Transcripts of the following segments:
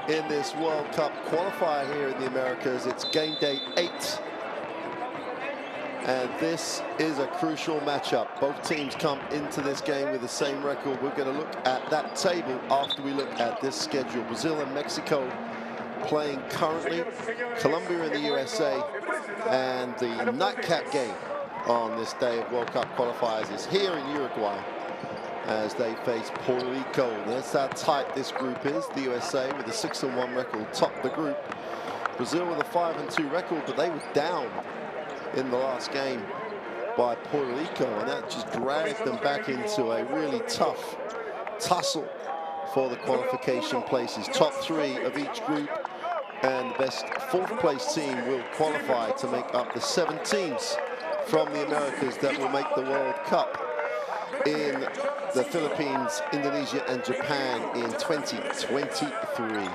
in this World Cup qualifier here in the Americas. It's game day 8. And this is a crucial matchup. Both teams come into this game with the same record. We're going to look at that table after we look at this schedule. Brazil and Mexico playing currently. Colombia and the USA. And the nightcap game on this day of World Cup qualifiers is here in Uruguay as they face Puerto Rico. That's how tight this group is. The USA with a 6-1 record top the group. Brazil with a 5-2 record, but they were down in the last game by Puerto Rico, and that just dragged them back into a really tough tussle for the qualification places. Top 3 of each group, and the best 4th place team will qualify to make up the 7 teams from the Americas that will make the World Cup in the Philippines, Indonesia and Japan in 2023.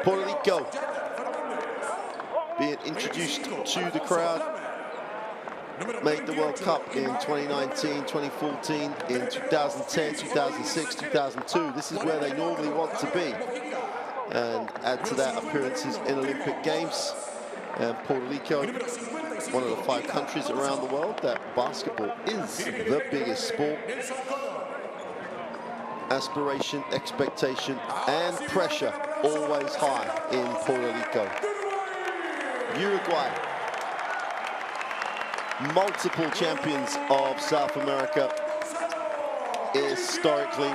Puerto Rico being introduced to the crowd, made the World Cup in 2019, 2014, in 2010, 2006, 2002. This is where they normally want to be. And add to that appearances in Olympic Games. And Puerto Rico, one of the 5 countries around the world that basketball is the biggest sport. Aspiration, expectation, and pressure always high in Puerto Rico. Uruguay, multiple champions of South America, historically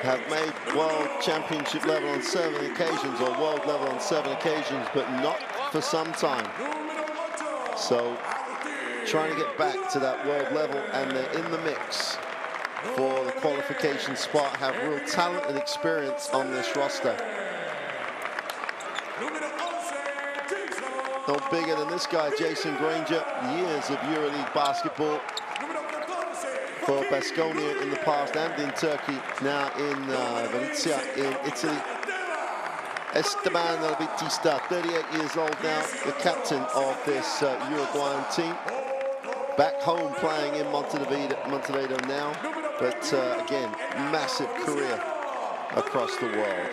have made world championship level on 7 occasions, or world level on 7 occasions, but not for some time. So trying to get back to that world level, and they're in the mix for the qualification spot, have real talent and experience on this roster. No bigger than this guy, Jason Granger. Years of EuroLeague basketball for Baskonia in the past and in Turkey, now in Venezia in Italy. Esteban Batista, 38 years old now, the captain of this Uruguayan team. Back home playing in Montevideo now, but again, massive career across the world.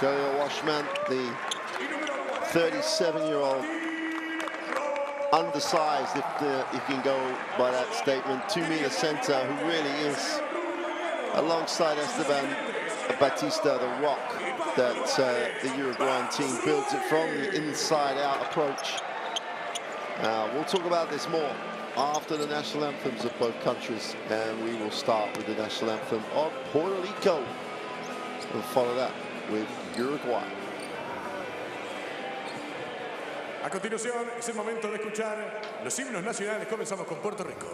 Khalil Washman, the 37-year-old, undersized, if you can go by that statement, 2-meter center, who really is, alongside Esteban Batista, the rock that the Uruguayan team builds it from, the inside-out approach. We'll talk about this more after the national anthems of both countries, and we will start with the national anthem of Puerto Rico. We'll follow that with Uruguay. A continuación es el momento de escuchar los himnos nacionales. Comenzamos con Puerto Rico.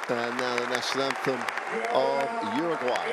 And now the national anthem of Uruguay.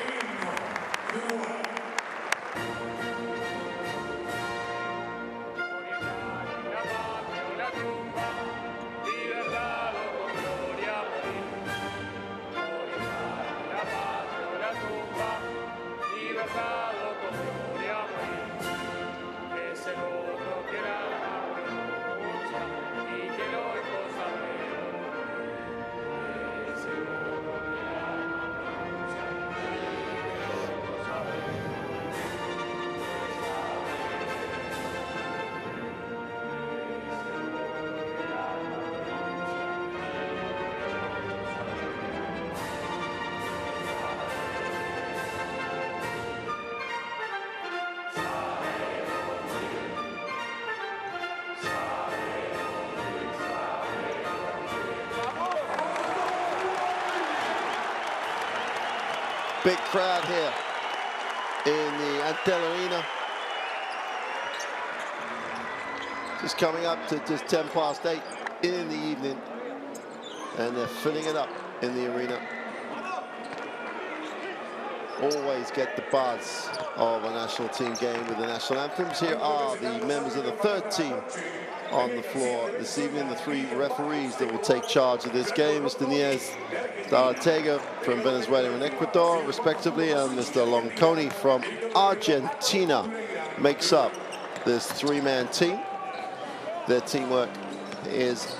Big crowd here in the Antel Arena. Just coming up to just 10 past 8 in the evening, and they're filling it up in the arena. Always get the buzz of a national team game with the national anthems. Here are the members of the third team on the floor this evening, the three referees that will take charge of this game. Mr. Niez Ortega from Venezuela and Ecuador, respectively, and Mr. Lonconi from Argentina makes up this three-man team. Their teamwork is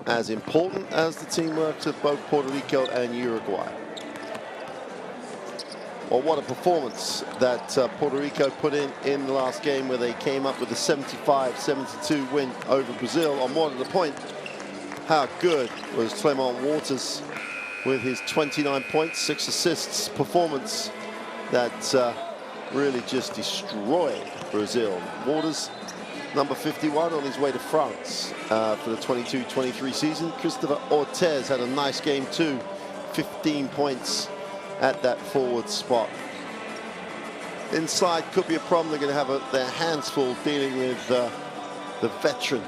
as important as the teamwork of both Puerto Rico and Uruguay. Well, what a performance that Puerto Rico put in the last game, where they came up with a 75-72 win over Brazil. On more to the point, how good was Clement Waters with his 29 points, 6 assists performance that really just destroyed Brazil. Waters, number 51, on his way to France for the 22-23 season. Christopher Ortez had a nice game too, 15 points at that forward spot. Inside could be a problem. They're going to have their hands full dealing with the veteran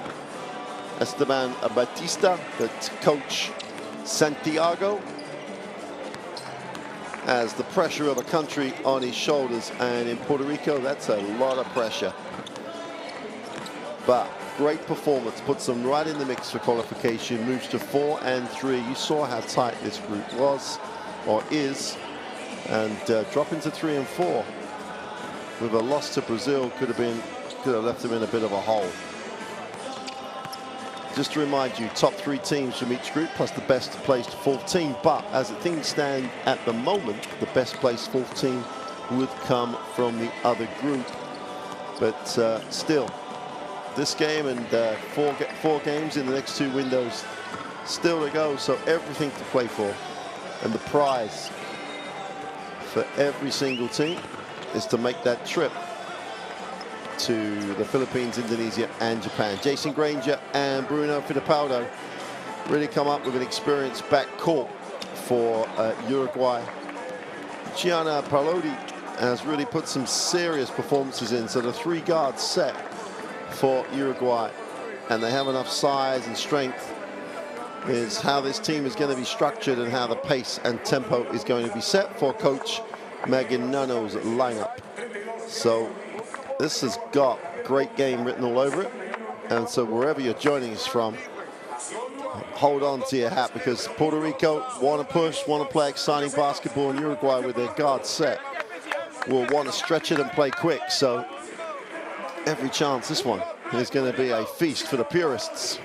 Esteban Batista, but coach Santiago has the pressure of a country on his shoulders, and in Puerto Rico that's a lot of pressure. But great performance, puts them right in the mix for qualification, moves to 4 and 3. You saw how tight this group was, or is, and dropping to 3 and 4 with a loss to Brazil could have left them in a bit of a hole. Just to remind you, top 3 teams from each group plus the best placed 4th team, but as things stand at the moment, the best placed 4th team would come from the other group. But still, this game and 4 games in the next 2 windows still to go, so everything to play for. And the prize for every single team is to make that trip to the Philippines, Indonesia, and Japan. Jason Granger and Bruno Fittipaldo really come up with an experienced backcourt for Uruguay. Gianna Parlodi has really put some serious performances in, so the 3 guards set for Uruguay, and they have enough size and strength, is how this team is going to be structured and how the pace and tempo is going to be set for Coach Maginano's lineup. So this has got great game written all over it, and so wherever you're joining us from, hold on to your hat, because Puerto Rico want to push, want to play exciting basketball, and Uruguay, with their guards set, will want to stretch it and play quick. So every chance this one is going to be a feast for the purists.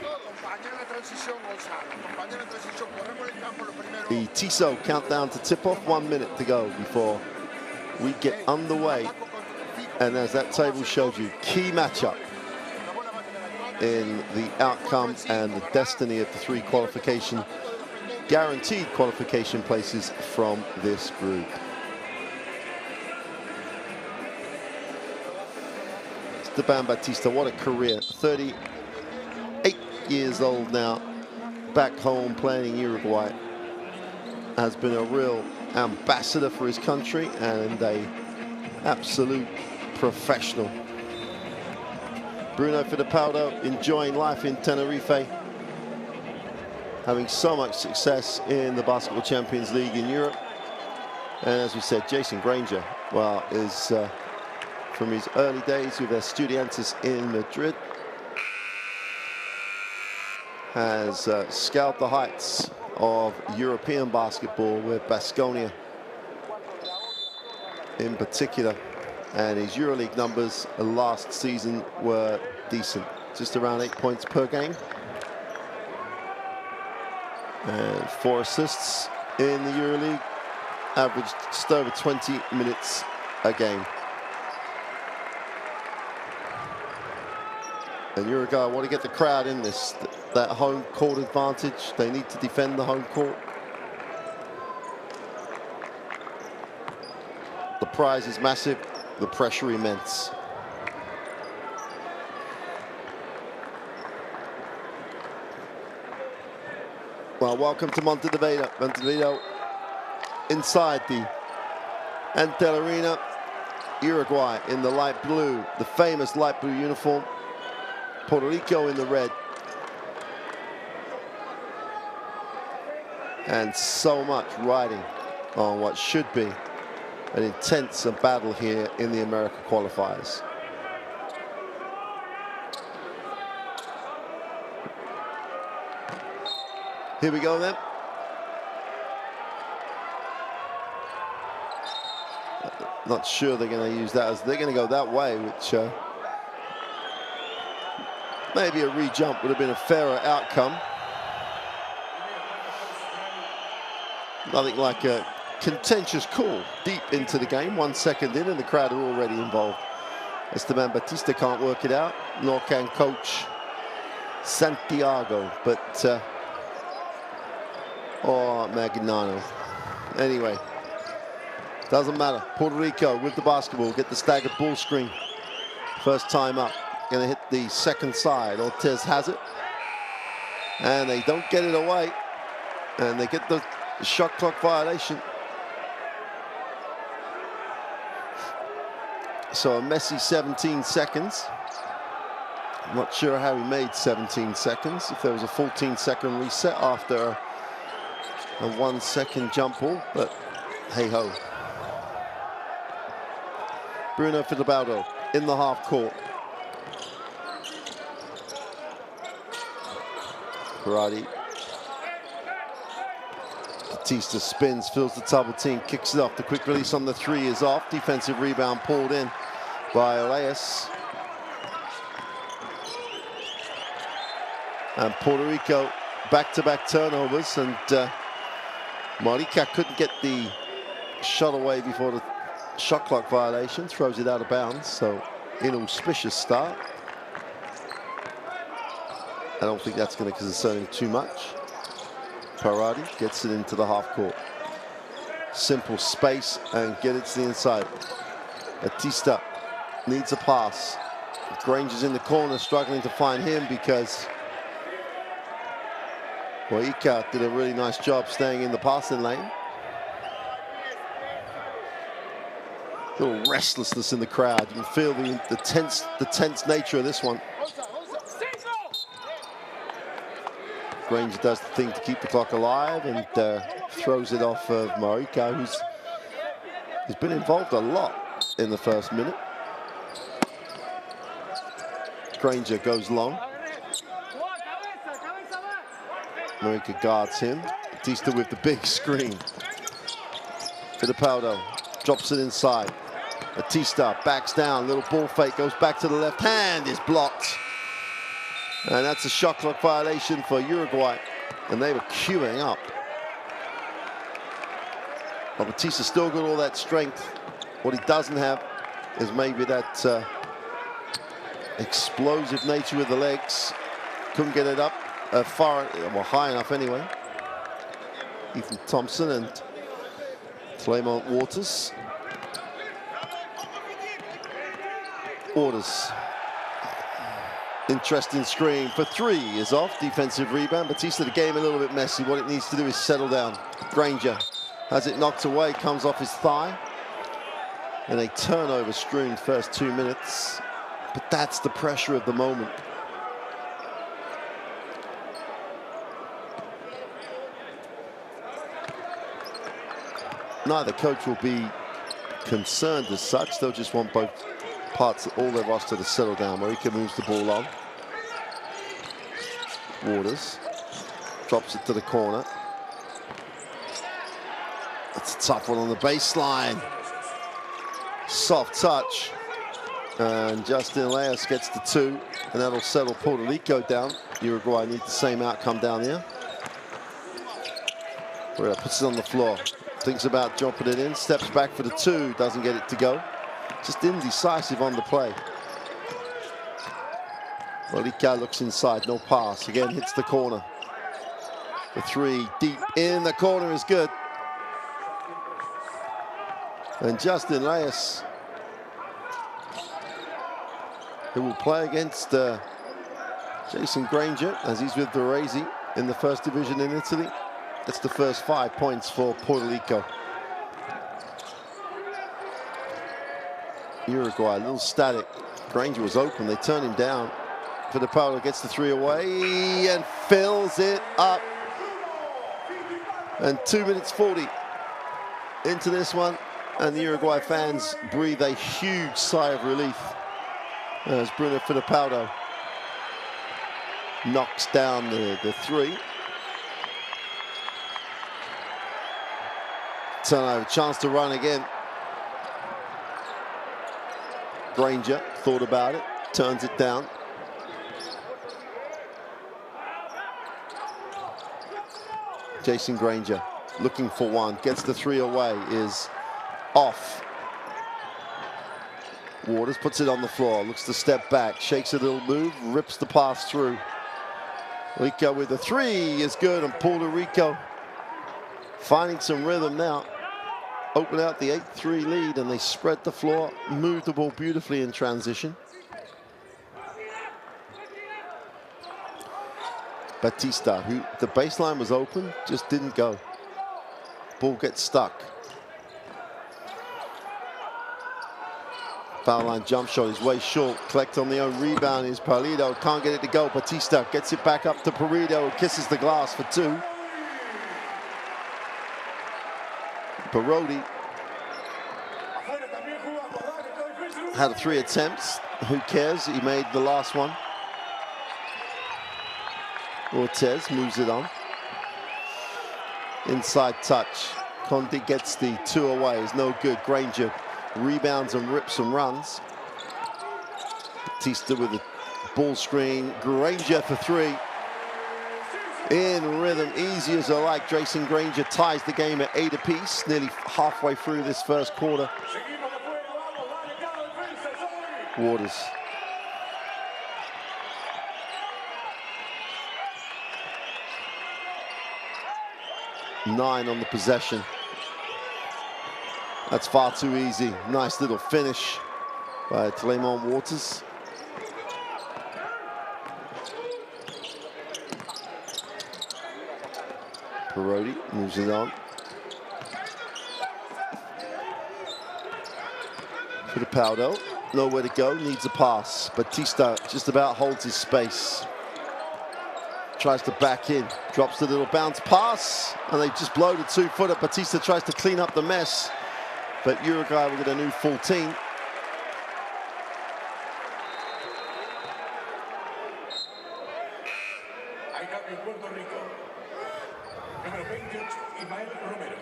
The TISO countdown to tip-off, 1 minute to go before we get underway. And as that table showed you, key matchup in the outcome and the destiny of the 3 guaranteed qualification places from this group. Esteban Batista, what a career. 38 years old now, back home playing in Uruguay. Has been a real ambassador for his country and a absolute professional. Bruno Fittipaldo enjoying life in Tenerife, having so much success in the Basketball Champions League in Europe. And as we said, Jason Granger, well, is from his early days with Estudiantes in Madrid, has scaled the heights of European basketball with Baskonia in particular, and his EuroLeague numbers last season were decent, just around 8 points per game and 4 assists in the EuroLeague, averaged just over 20 minutes a game. And Uruguay want to get the crowd in this, that home court advantage. They need to defend the home court. The prize is massive, the pressure immense. Well, welcome to Montevideo. Montevideo inside the And Arena, Uruguay in the light blue, the famous light blue uniform. Puerto Rico in the red. And so much riding on what should be an intense battle here in the America qualifiers. Here we go then. Not sure they're going to use that as they're going to go that way, which maybe a re-jump would have been a fairer outcome. Nothing like a contentious call deep into the game. 1 second in and the crowd are already involved. Esteban Batista can't work it out, nor can coach Santiago, but or Magnano. Anyway, doesn't matter. Puerto Rico with the basketball, get the staggered ball screen. First time up, gonna hit the second side. Ortiz has it, and they don't get it away, and they get the shot clock violation. So a messy 17 seconds. I'm not sure how he made 17 seconds. If there was a 14-second reset after a 1 second jump ball, but hey ho. Bruno Fittipaldo in the half court. Karate. Batista spins, fills the double team, kicks it off. The quick release on the three is off. Defensive rebound pulled in by Elias. And Puerto Rico back-to-back turnovers, and Marica couldn't get the shot away before the shot clock violation, throws it out of bounds, so inauspicious start. I don't think that's going to concern him too much. Parati gets it into the half court. Simple space and get it to the inside. Batista needs a pass. Granger's in the corner struggling to find him because Ica did a really nice job staying in the passing lane. A little restlessness in the crowd. You can feel the tense nature of this one. Granger does the thing to keep the clock alive and throws it off of Marica, who's been involved a lot in the first minute. Granger goes long. Marica guards him. Batista with the big screen. Fittipaldo drops it inside. Batista backs down, little ball fake, goes back to the left hand, is blocked. And that's a shot clock violation for Uruguay. And they were queuing up. But Batista still got all that strength. What he doesn't have is maybe that explosive nature with the legs. Couldn't get it up far, well, high enough anyway. Ethan Thompson and Clement Waters. Interesting screen for three is off. Defensive rebound. Batista, the game a little bit messy. What it needs to do is settle down. Granger has it knocked away, comes off his thigh. And a turnover strewn first 2 minutes. But that's the pressure of the moment. Neither coach will be concerned as such. They'll just want both parts, all their roster to settle down. Marica moves the ball on. Waters drops it to the corner. That's a tough one on the baseline. Soft touch. And Justin Elias gets the two, and that'll settle Puerto Rico down. Uruguay need the same outcome down here. Pereira puts it on the floor. Thinks about dropping it in, steps back for the two, doesn't get it to go. Just indecisive on the play. Marica looks inside, no pass. Again, hits the corner. The three deep in the corner is good. And Justin Reyes, who will play against Jason Granger, as he's with Varese in the first division in Italy. That's the first 5 points for Puerto Rico. Uruguay, a little static. Granger was open, they turn him down. Fittipaldo gets the 3 away and fills it up. And 2 minutes 40 into this one, and the Uruguay fans breathe a huge sigh of relief as Bruno Fittipaldo knocks down the 3. Turnover, chance to run again. Granger thought about it, turns it down. Jason Granger looking for one, gets the 3 away, is off. Waters puts it on the floor, looks to step back, shakes a little move, rips the pass through. Rico with the 3 is good, and Puerto Rico finding some rhythm now. Open out the 8-3 lead, and they spread the floor, moved the ball beautifully in transition. Batista, who the baseline was open, just didn't go. Ball gets stuck. Foul line jump shot is way short. Collect on the own rebound is Pulido. Can't get it to go. Batista gets it back up to Pulido. Kisses the glass for 2. Parodi had 3 attempts. Who cares? He made the last one. Ortez moves it on. Inside touch. Conde gets the 2 away. Is no good. Granger rebounds and rips and runs. Batista with a ball screen. Granger for 3. In rhythm, easy as I like. Jason Granger ties the game at 8 apiece, nearly halfway through this first quarter. Waters. Nine on the possession. That's far too easy. Nice little finish by Tlemon Waters. Parodi moves it on. Fittipaldo, nowhere to go, needs a pass. Batista just about holds his space. Tries to back in, drops the little bounce pass, and they just blow the 2-footer. Batista tries to clean up the mess, but Uruguay will get a new full team. Puerto Rico. Número 28, Ismael Romero.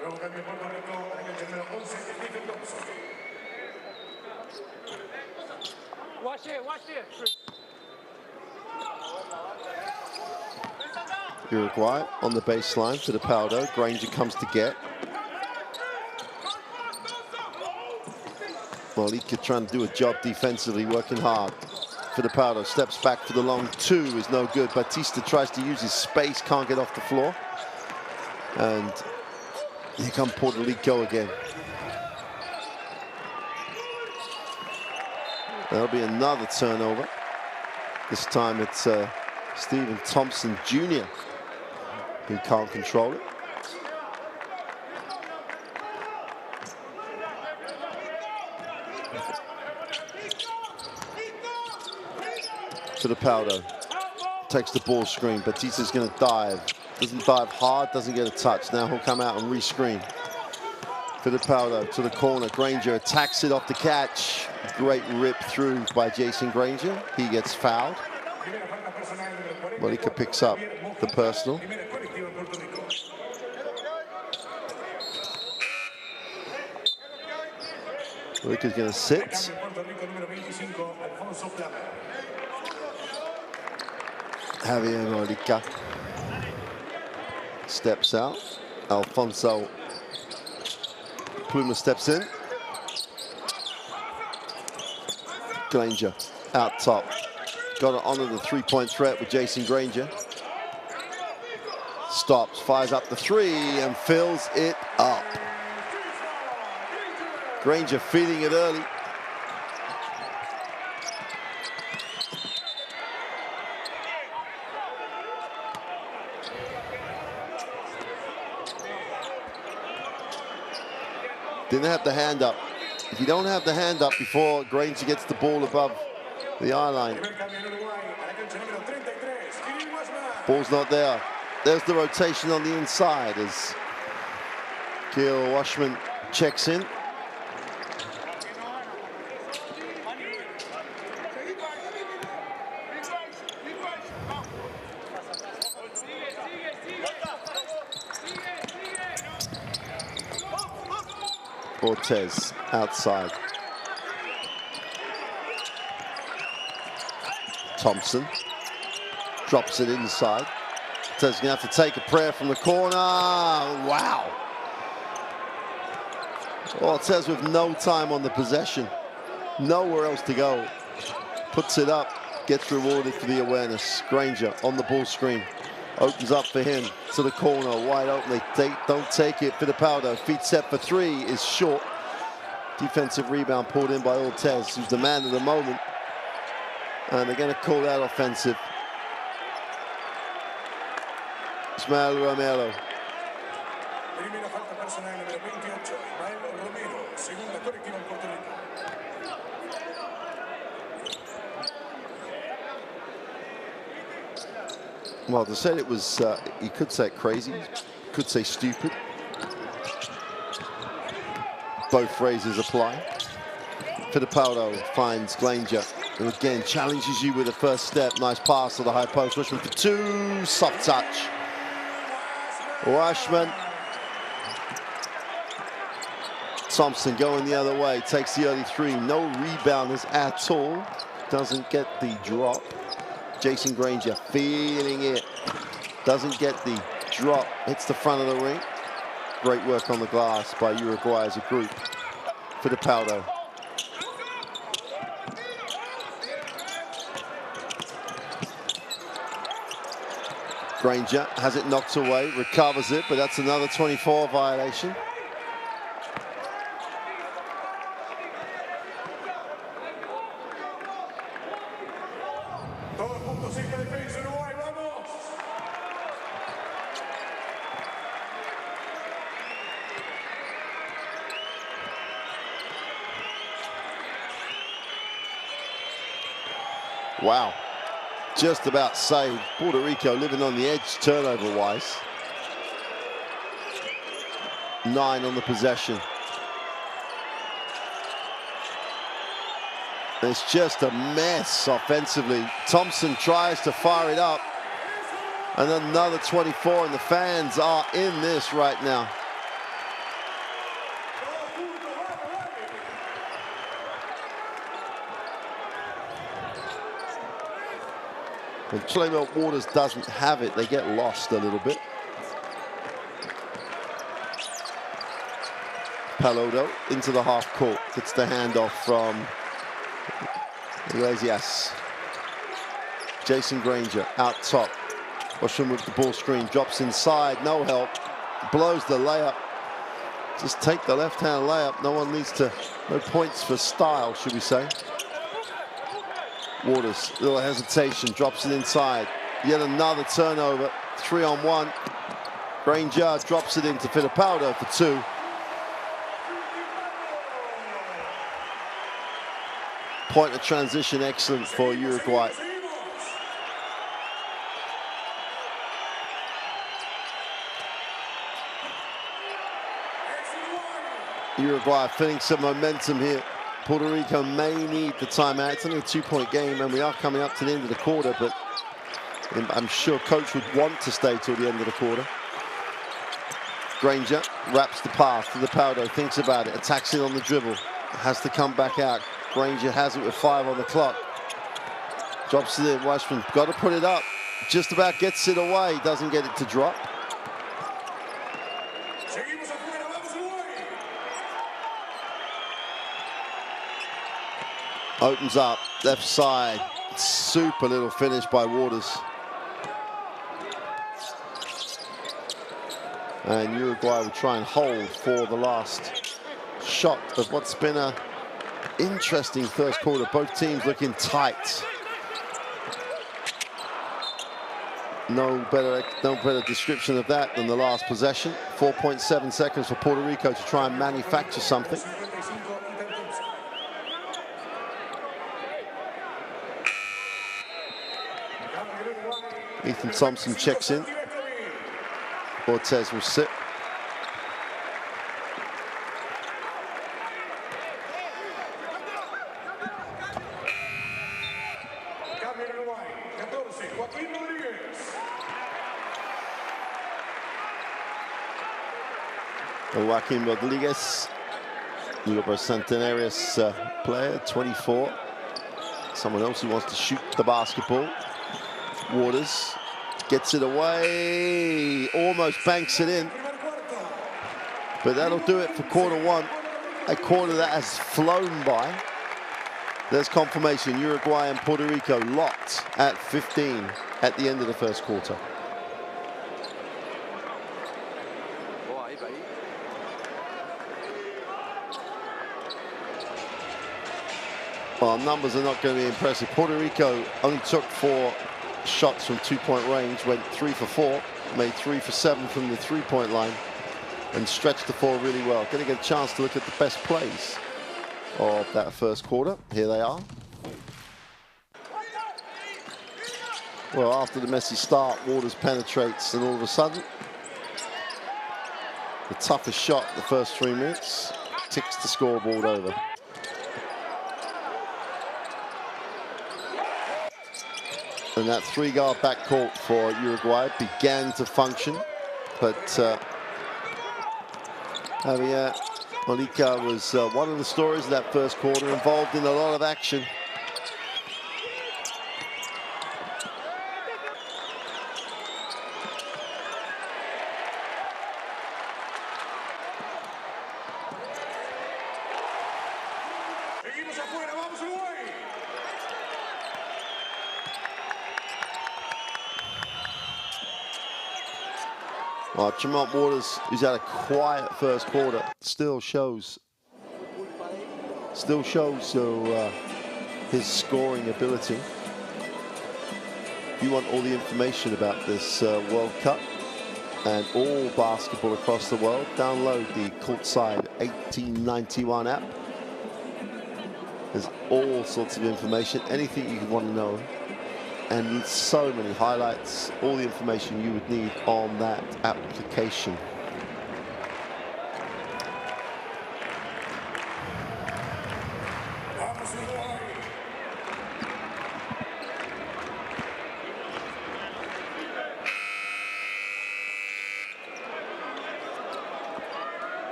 Nuevo cambio en Puerto Rico, en el número 11, Stephen Thompson. Watch it. Uruguay on the baseline to the Fittipaldo. Granger comes to get. Malika trying to do a job defensively, working hard. Fittipaldo steps back for the long 2 is no good. Batista tries to use his space, can't get off the floor. And here comes Puerto Rico again. There'll be another turnover. This time it's Stephen Thompson Jr. who can't control it. Fittipaldo takes the ball screen. Batista's going to dive. Doesn't dive hard, doesn't get a touch. Now he'll come out and re-screen. Fittipaldo to the corner. Granger attacks it off the catch. Great rip through by Jason Granger. He gets fouled. Malika picks up the personal. Malika's going to sit. Javier Malika steps out. Alfonso Pluma steps in. Granger out top. Got to honor the 3-point threat with Jason Granger. Stops, fires up the 3 and fills it up. Granger feeding it early. Didn't have the hand up. If you don't have the hand up before Granger gets the ball above the eye line, ball's not there. There's the rotation on the inside as Gil Washman checks in. Cortez outside. Thompson drops it inside. Cortez gonna have to take a prayer from the corner. Wow. Cortez with no time on the possession. Nowhere else to go. Puts it up, gets rewarded for the awareness. Granger on the ball screen. Opens up for him to the corner, wide open. They don't take it. Fittipaldo, feet set for three, is short. Defensive rebound pulled in by Ortez, who's the man of the moment. And they're going to call that offensive. Ismael Romero. Primera falta personal número 28, Ismael Romero, segunda colectiva en Puerto Rico. Well, to say it was, you could say it crazy, could say stupid. Both phrases apply. Fittipaldo finds Granger, who again challenges you with the first step. Nice pass to the high post. Washman for two, soft touch. Washman. Thompson going the other way, takes the early three. No rebounders at all. Doesn't get the drop. Jason Granger feeling it. Doesn't get the drop. Hits the front of the ring. Great work on the glass by Uruguay as a group. Fittipaldo. Granger has it knocked away, recovers it, but that's another 24 violation. Wow, just about saved. Puerto Rico living on the edge turnover-wise. 9 on the possession. It's just a mess offensively. Thompson tries to fire it up. And another 24, and the fans are in this right now. When Clement Waters doesn't have it, they get lost a little bit. Palotto into the half court. Gets the handoff from Iglesias. Jason Granger out top. Washington with the ball screen. Drops inside. No help. Blows the layup. Just take the left-hand layup. No one needs to. No points for style, should we say. Waters, little hesitation, drops it inside. Yet another turnover, 3-on-1. Granger drops it into Fittipaldo for 2. Point of transition, excellent for Uruguay. Uruguay feeling some momentum here. Puerto Rico may need the timeout. It's only a 2-point game, and we are coming up to the end of the quarter, but I'm sure coach would want to stay till the end of the quarter. Granger wraps the pass to the Fittipaldo, thinks about it, attacks it on the dribble, has to come back out. Granger has it with 5 on the clock. Drops it in, Washman, got to put it up. Just about gets it away, doesn't get it to drop. Opens up, left side. Super little finish by Waters. And Uruguay will try and hold for the last shot of what's been an interesting first quarter. Both teams looking tight. No better description of that than the last possession. 4.7 seconds for Puerto Rico to try and manufacture something. Ethan Thompson checks in. Cortez will sit. Joaquin Rodriguez, Uruguay Centenarius player, 24. Someone else who wants to shoot the basketball. Waters gets it away, almost banks it in. But that'll do it for quarter one. A quarter that has flown by. There's confirmation, Uruguay and Puerto Rico locked at 15 at the end of the first quarter. Well, numbers are not going to be impressive. Puerto Rico only took 4 shots from 2-point range, went 3 for 4, made 3 for 7 from the 3-point line, and stretched the floor really well. Going to get a chance to look at the best plays of that first quarter. Here they are. Well, after the messy start, Waters penetrates, and all of a sudden, the toughest shot the first 3 minutes ticks the scoreboard over. And that 3-guard backcourt for Uruguay began to function, but Javier Mollica was one of the stories of that first quarter, involved in a lot of action. Well, Tremont Waters, who's had a quiet first quarter, still shows his scoring ability. If you want all the information about this World Cup and all basketball across the world, download the Courtside 1891 app. There's all sorts of information, anything you want to know. And so many highlights, all the information you would need on that application.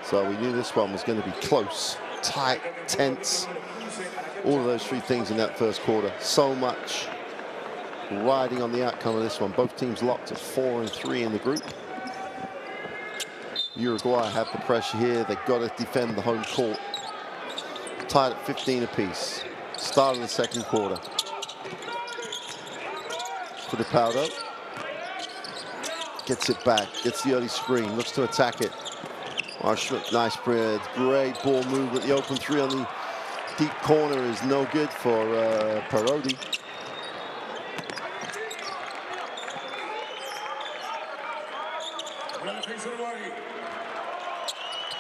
So we knew this one was going to be close. Tight, tense, all of those 3 things in that first quarter. So much riding on the outcome of this one. Both teams locked at 4 and 3 in the group. Uruguay have the pressure here. They've got to defend the home court. Tied at 15 apiece. Start of the second quarter. Fittipaldo gets it back, gets the early screen, looks to attack it. Schmidt, nice spread, great ball movement. The open 3 on the deep corner is no good for Parodi.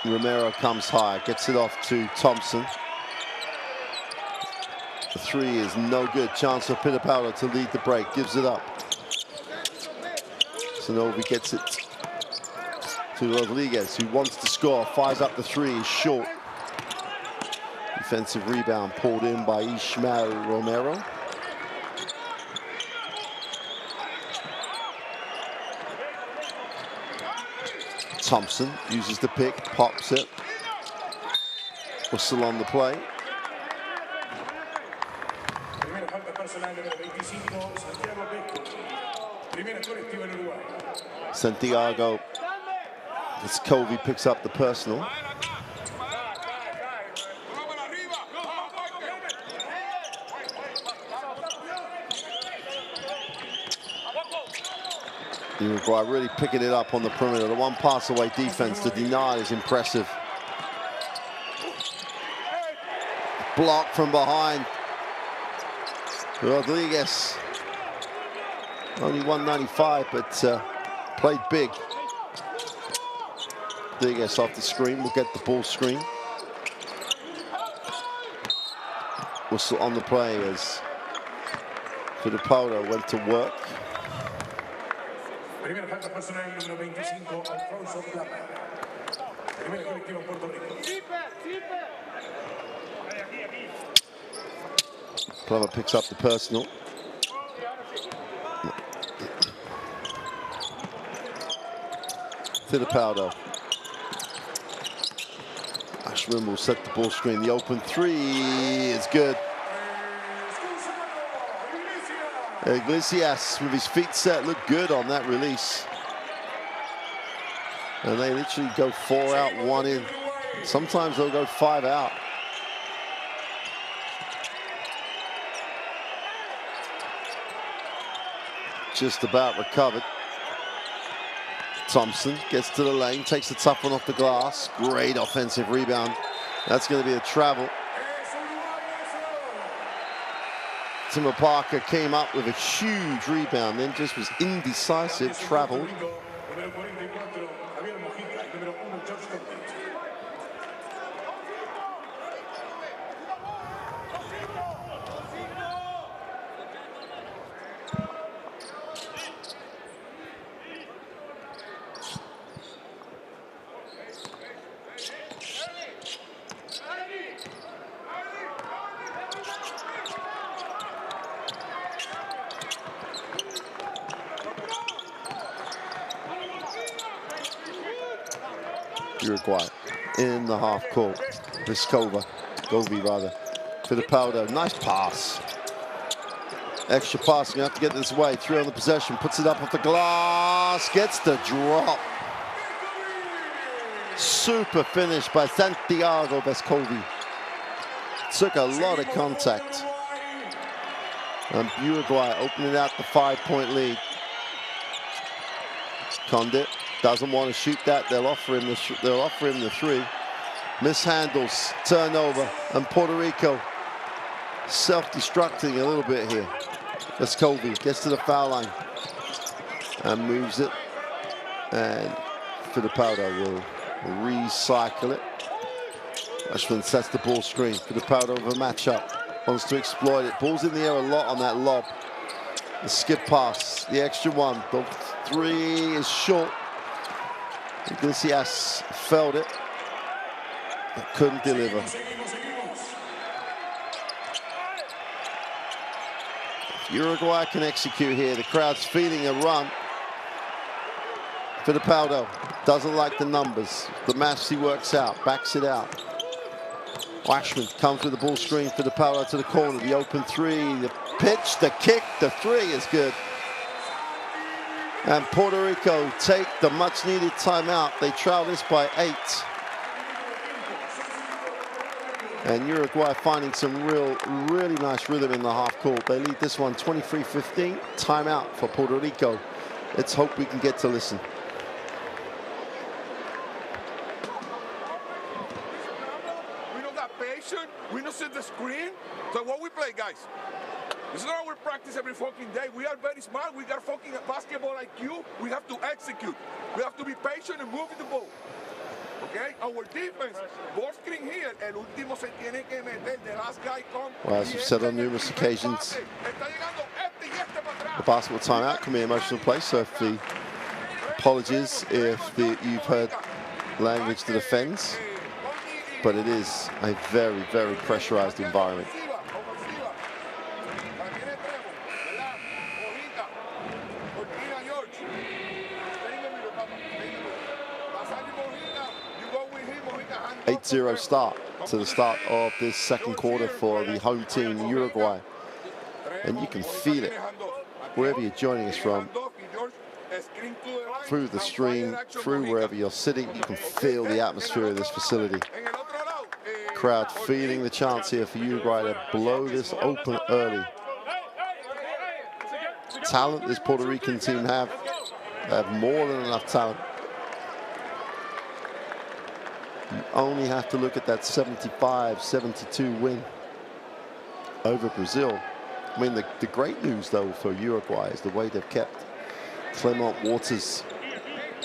Romero comes high, gets it off to Thompson. The 3 is no good. Chance for Fittipaldo to lead the break, gives it up. Sanovi gets it to Rodriguez, who wants to score, fires up the 3, is short. Defensive rebound pulled in by Ishmael Romero. Thompson uses the pick, pops it. Whistle on the play. Santiago, as Covey picks up the personal. Uruguay really picking it up on the perimeter. The 1 pass away defense to deny is impressive. block from behind. Rodriguez, only 195, but played big. Rodriguez off the screen, will get the ball screen. Whistle on the play as Fittipaldo went to work. Primera falta personal número 25, Alfonso Plata. Primer colectivo Puerto Rico. Plummer picks up the personal. Fittipaldo. Ashman will set the ball screen. The open three is good. Iglesias with his feet set looked good on that release. And they literally go 4 out, 1 in. Sometimes they'll go 5 out. Just about recovered. Thompson gets to the lane, takes the tough one off the glass. Great offensive rebound. That's going to be a travel. Timber Parker came up with a huge rebound, then just was indecisive, traveled. Uruguay in the half court. Govi rather. Fittipaldo, nice pass. Extra pass, you have to get this way. 3 on the possession, puts it up off the glass, gets the drop. Super finish by Santiago Vescovi. Took a lot of contact. And Uruguay opening out the 5-point lead. Condit doesn't want to shoot that. They'll offer him the 3. Mishandles, turnover, and Puerto Rico self-destructing a little bit here. Vescovi gets to the foul line and moves it. And Fittipaldo will recycle it. Ashman sets the ball screen. Fittipaldo with a matchup. Wants to exploit it. Ball's in the air a lot on that lob. The skip pass, the extra one. The 3 is short. Iglesias felt it, but couldn't deliver. If Uruguay can execute here, the crowd's feeling a run. Fittipaldo doesn't like the numbers. The maths he works out, backs it out. Ashman comes with the ball screen. Fittipaldo to the corner, the open 3, the pitch, the kick, the 3 is good. And Puerto Rico take the much-needed timeout. They trail this by 8. And Uruguay finding some really nice rhythm in the half court. They lead this one 23-15. Timeout for Puerto Rico. Let's hope we can get to listen. We don't got patience. We don't see the screen. So what we play, guys? It's not our practice every fucking day. We are very smart. We got fucking basketball IQ. We have to execute. We have to be patient and move the ball. Okay? Our defense, ball screen here, el último se tiene que meter. The last guy comes. Well, as we've said on numerous occasions, the basketball timeout can be an emotional place. So if the apologies if you've heard language that offends, but it is a very pressurized environment. .0 start to the start of this second quarter for the home team, Uruguay. And you can feel it wherever you're joining us from. Through the stream, through wherever you're sitting, you can feel the atmosphere of this facility. Crowd feeling the chance here for Uruguay to blow this open early. Talent this Puerto Rican team have. They have more than enough talent. You only have to look at that 75-72 win over Brazil. I mean, the great news, though, for Uruguay is the way they've kept Clement Waters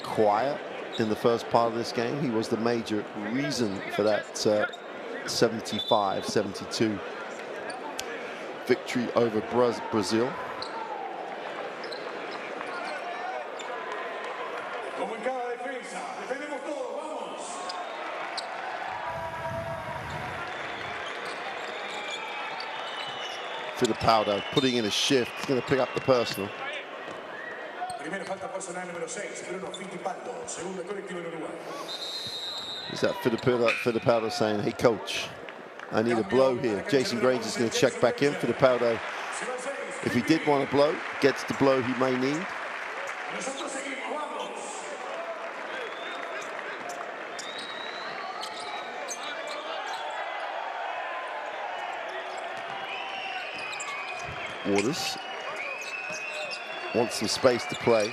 quiet in the first part of this game. He was the major reason for that 75-72 victory over Brazil. Fittipaldo putting in a shift. He's going to pick up the personal. Is that Fittipaldo saying, hey, coach, I need a blow here. Jason Granger's going to check back in. Fittipaldo, if he did want a blow, gets the blow he may need. Waters wants some space to play.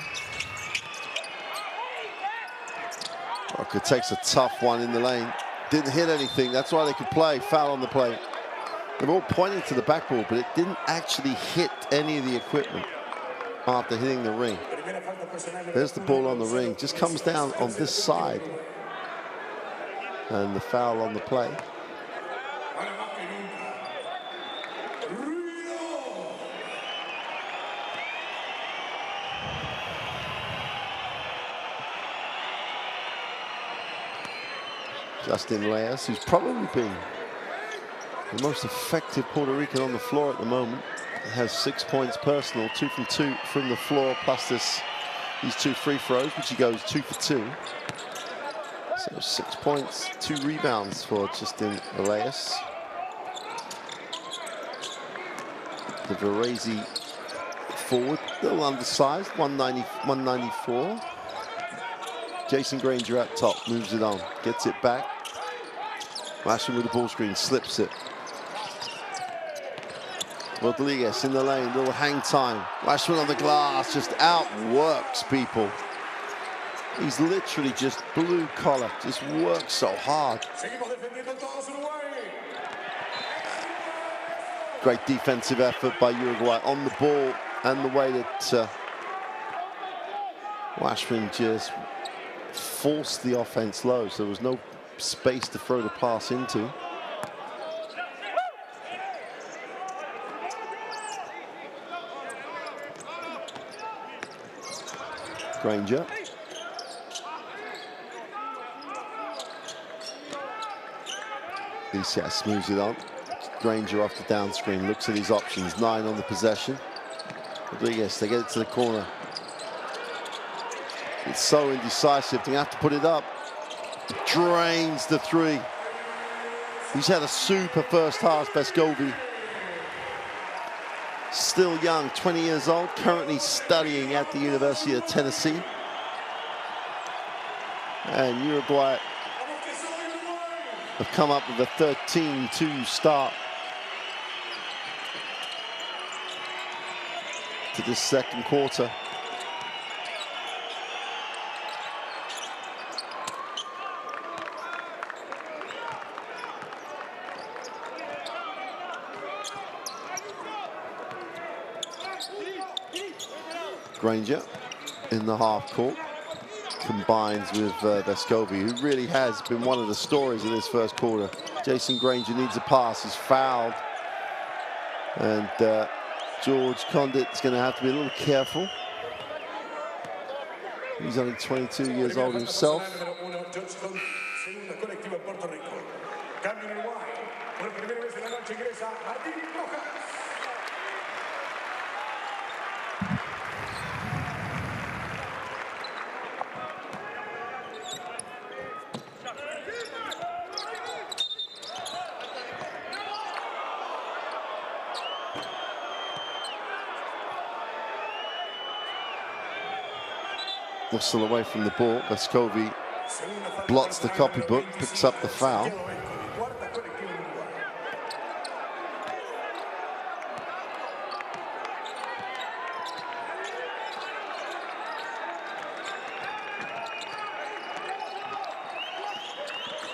Rocker takes a tough one in the lane. Didn't hit anything. That's why they could play. Foul on the play. They're all pointing to the backboard, but it didn't actually hit any of the equipment after hitting the ring. There's the ball on the ring. Just comes down on this side. And the foul on the play. Justin Reyes, who's probably been the most effective Puerto Rican on the floor at the moment, has 6 points personal, 2 from 2 from the floor, plus these 2 free throws, which he goes 2 for 2. So 6 points, 2 rebounds for Justin Reyes. The Varese forward, a little undersized, 194. Jason Granger up top, moves it on, gets it back. Mashing with the ball screen, slips it. Rodriguez in the lane, little hang time. Rashford on the glass, just outworks people. He's literally just blue collar, just works so hard. Great defensive effort by Uruguay on the ball, and the way that Washburn just forced the offense low, so there was no space to throw the pass into. Granger. DCS moves it on. Granger off the down screen, looks at his options. 9 on the possession. Rodriguez, they get it to the corner. It's so indecisive, they have to put it up. Drains the 3. He's had a super first half, Vescovi. Still young, 20 years old, currently studying at the University of Tennessee. And Uruguay have come up with a 13-2 start to this second quarter. Granger in the half court combines with Vescovi, who really has been one of the stories of this first quarter. Jason Granger needs a pass, he's fouled. And George Condit's going to have to be a little careful. He's only 22 years old himself. Whistle away from the ball. Vescovi blots the copybook, picks up the foul.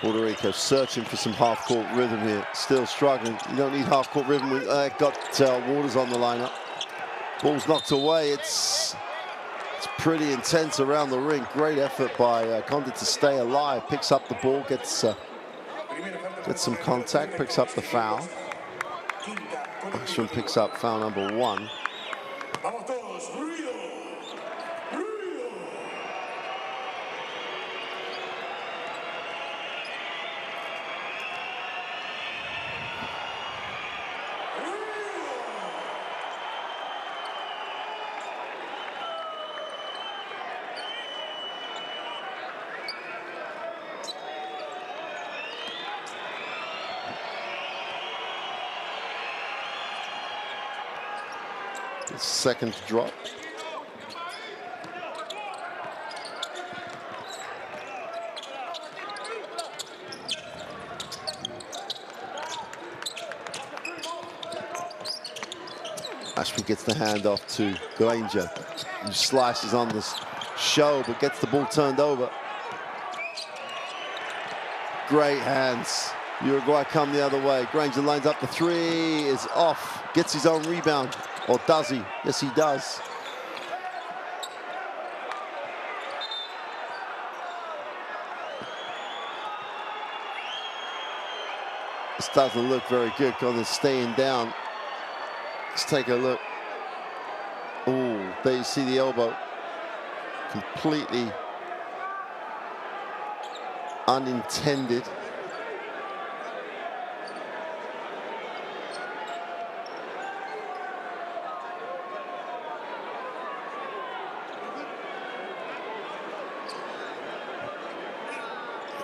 Puerto Rico searching for some half-court rhythm here. Still struggling. You don't need half-court rhythm. We got Waters on the lineup. Ball's knocked away. It's pretty intense around the ring. Great effort by Condit to stay alive. Picks up the ball, gets some contact, picks up the foul. Ashwin picks up foul number 1. Second drop. Ashby gets the handoff to Granger, who slices on this show but gets the ball turned over. Great hands. Uruguay come the other way. Granger lines up the 3, is off, gets his own rebound. Or does he? Yes, he does. This doesn't look very good because it's staying down. Let's take a look. Oh, there you see the elbow. Completely unintended.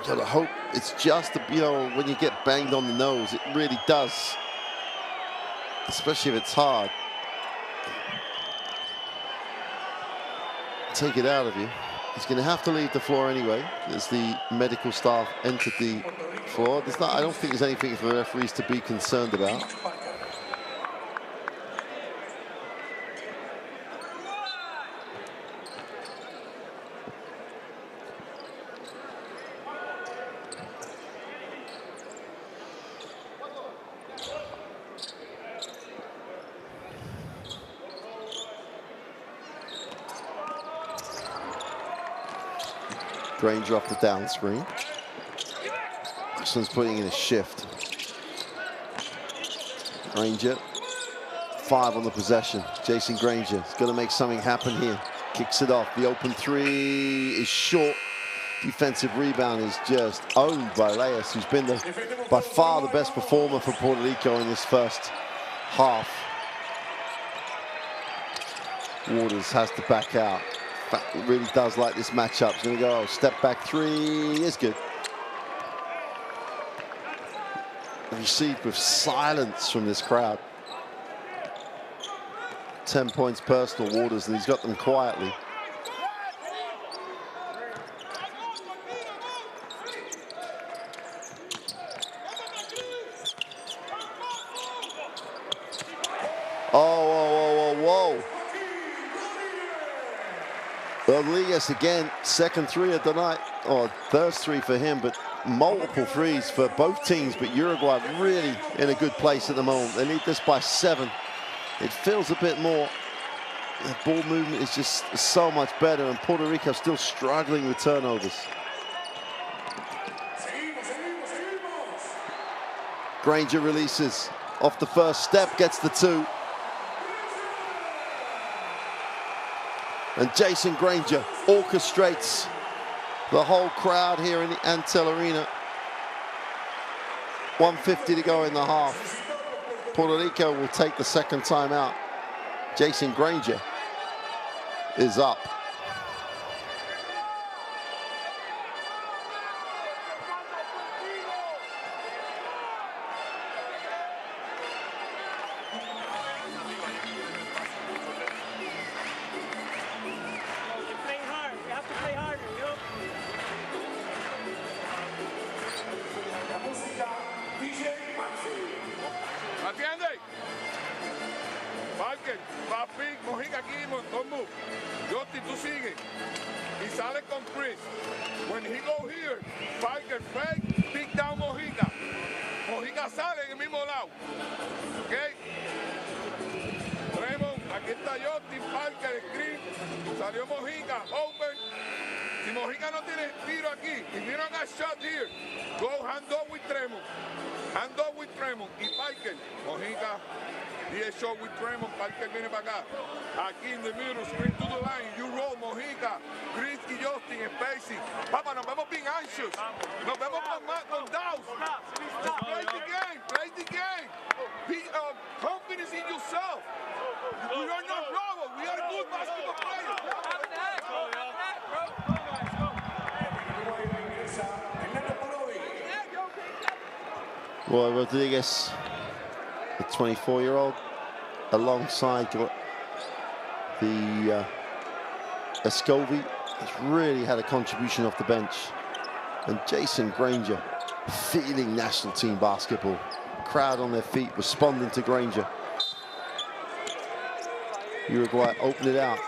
You gotta hope it's just, you know, when you get banged on the nose, it really does. Especially if it's hard. Take it out of you. He's gonna have to leave the floor anyway, as the medical staff entered the floor. I don't think there's anything for the referees to be concerned about. Granger off the down screen. Ashton's putting in a shift. Granger, 5 on the possession. Jason Granger is going to make something happen here. Kicks it off. The open 3 is short. Defensive rebound is just owned by Leyes, who's been by far the best performer for Puerto Rico in this first half. Waters has to back out. It really does like this matchup. He's going to go step back 3 is good. Received with silence from this crowd. 10 points personal, Waters, and he's got them quietly. Whoa. Rodriguez again, second 3 of the night, or first 3 for him, but multiple 3s for both teams. But Uruguay really in a good place at the moment. They need this by 7. It feels a bit more. The ball movement is just so much better, and Puerto Rico still struggling with turnovers. Granger releases off the first step, gets the 2. And Jason Granger orchestrates the whole crowd here in the Antel Arena. 1:50 to go in the half. Puerto Rico will take the second time out. Jason Granger is up. When he go here, Parker fake, out. Okay? Tremont, aquí está Justin Parker, screen. Salió Mojica, open. Si Mojica no tiene tiro aquí, if you don't got shot here, go hand off with Tremont. Hand off with Tremont y Parker. Mojica, he is shot with Tremont. Parker viene para acá. Aquí in the middle, screen to the line. You roll, Mojica, Chris y Justin, spacing. Papa, nos vemos being anxious. Nos vemos con doubts. Just play the game. Play the game. Be confidence in yourself. We are not robots. We are good basketball players. Roy Rodriguez, the 24-year-old, alongside the Escovi, has really had a contribution off the bench. And Jason Granger, feeling national team basketball. Crowd on their feet, responding to Granger. Uruguay open it out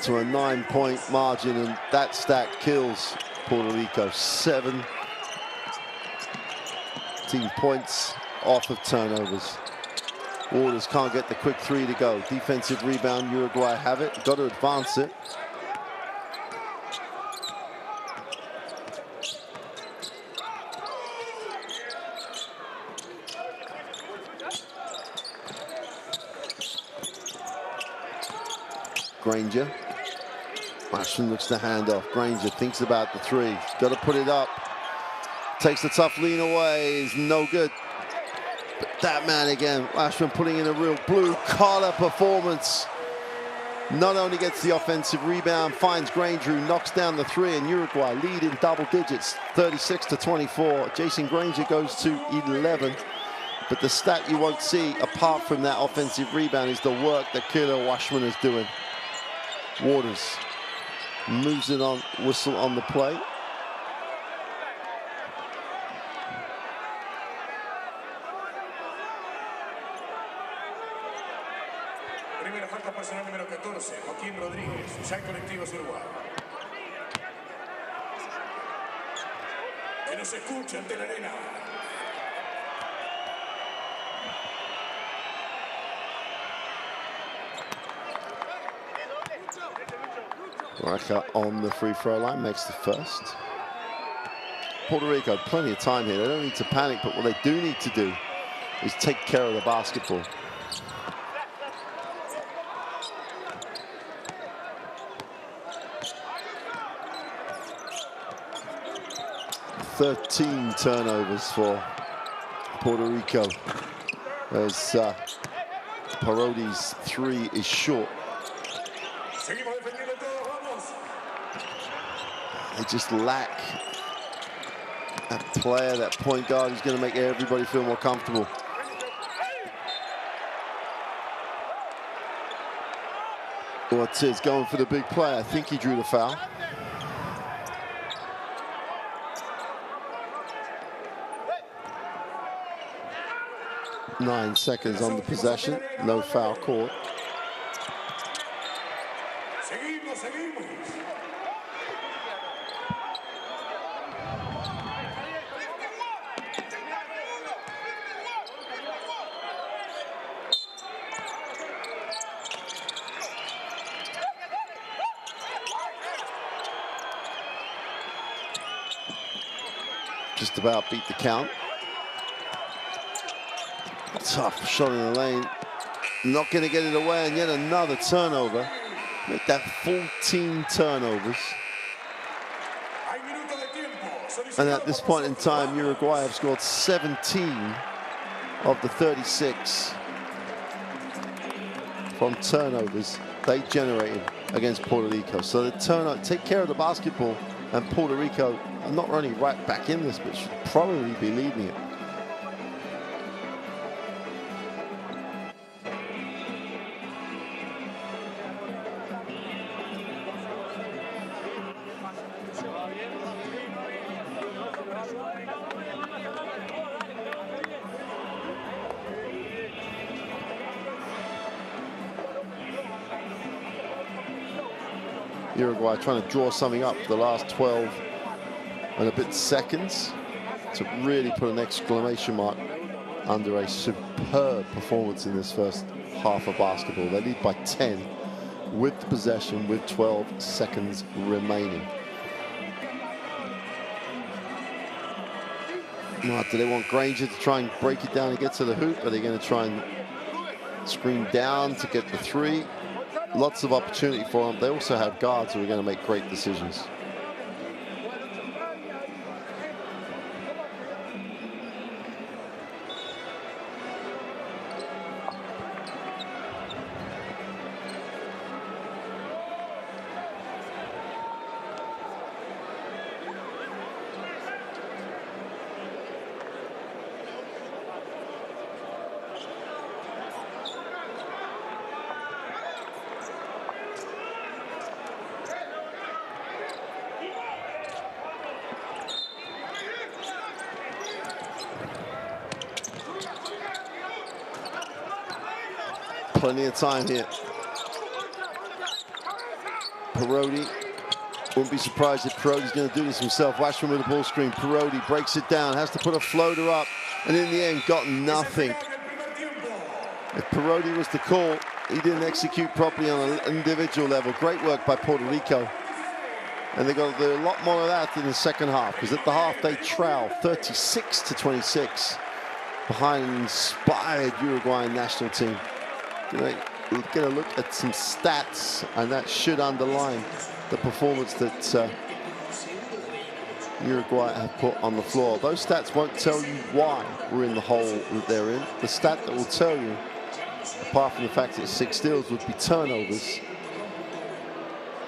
to a 9-point margin, and that stat kills Puerto Rico. 17 points off of turnovers. Waters can't get the quick three to go. Defensive rebound, Uruguay have it. Got to advance it. Granger. Ashton looks to hand off. Granger thinks about the three. Got to put it up. Takes the tough lean away. Is no good. But that man again, Ashton putting in a real blue-collar performance. Not only gets the offensive rebound, finds Granger, who knocks down the three, and Uruguay lead in double digits, 36-24. Jason Granger goes to 11. But the stat you won't see, apart from that offensive rebound, is the work that Killer Washman is doing. Waters moves it on, whistle on the play. Primera falta personal número 14, Joaquín Rodríguez, ya en colectivos Uruguay. Que nos escuche ante la arena. Raja on the free throw line, makes the first. Puerto Rico, plenty of time here. They don't need to panic, but what they do need to do is take care of the basketball. "13 turnovers for Puerto Rico as Parodi's three is short. They just lack that player, that point guard who's going to make everybody feel more comfortable. Ortiz going for the big play. I think he drew the foul. Nine seconds on the possession. No foul caught. Just about beat the count. Tough shot in the lane. Not going to get it away, and yet another turnover. Make that 14 turnovers. And at this point in time, Uruguay have scored 17 of the 36 from turnovers they generated against Puerto Rico. So the turnover, take care of the basketball, and Puerto Rico are not only right back in this, but should probably be leading it. Uruguay trying to draw something up for the last 12 and a bit seconds to really put an exclamation mark under a superb performance in this first half of basketball. They lead by 10 with the possession with 12 seconds remaining. Now, do they want Granger to try and break it down and get to the hoop? Are they going to try and screen down to get the three? Lots of opportunity for them. They also have guards who are going to make great decisions. Plenty of time here. Parodi, wouldn't be surprised if Parodi's going to do this himself. Washburn with the ball screen. Parodi breaks it down, has to put a floater up, and in the end got nothing. If Parodi was the call, he didn't execute properly on an individual level. Great work by Puerto Rico. And they got a lot more of that in the second half, because at the half they trail 36-26 behind an inspired Uruguayan national team. We're going to look at some stats, and that should underline the performance that Uruguay have put on the floor. Those stats won't tell you why we're in the hole that they're in. The stat that will tell you, apart from the fact that 6 steals, would be turnovers.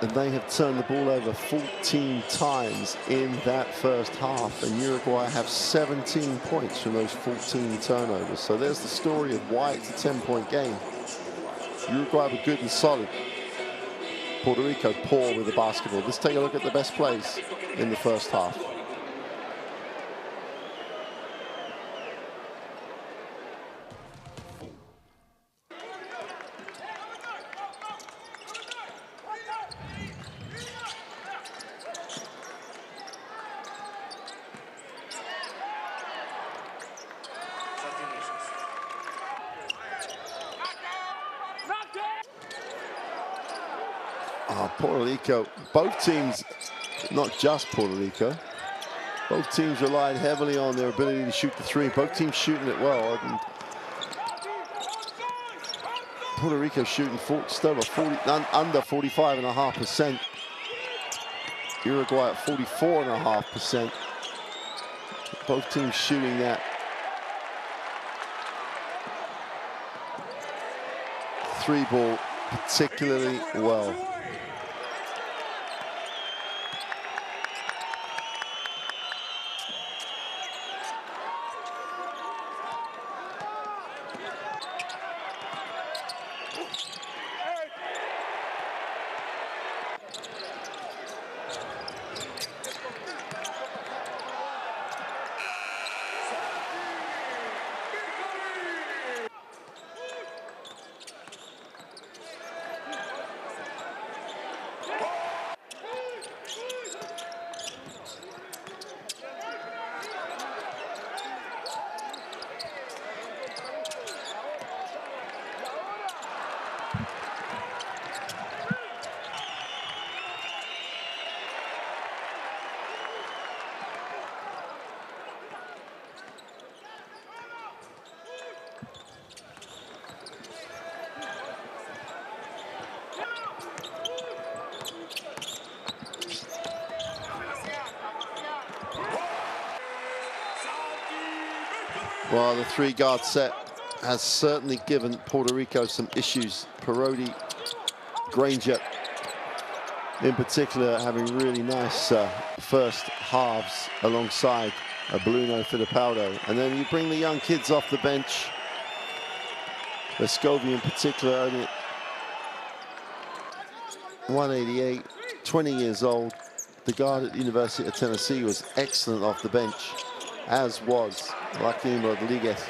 And they have turned the ball over 14 times in that first half, and Uruguay have 17 points from those 14 turnovers. So there's the story of why it's a 10-point game. Uruguay were good and solid. Puerto Rico poor with the basketball. Let's take a look at the best plays in the first half. Puerto Rico, both teams, not just Puerto Rico, both teams relied heavily on their ability to shoot the three. Both teams shooting it well. And Puerto Rico shooting under 45.5%. Uruguay at 44.5%. Both teams shooting that three ball particularly well. Well, the three-guard set has certainly given Puerto Rico some issues. Parodi, Granger, in particular, having really nice first halves alongside Bruno Fittipaldo. And then you bring the young kids off the bench. Vescovi in particular, only 188, 20 years old. The guard at the University of Tennessee was excellent off the bench, as was Joaquin Rodriguez,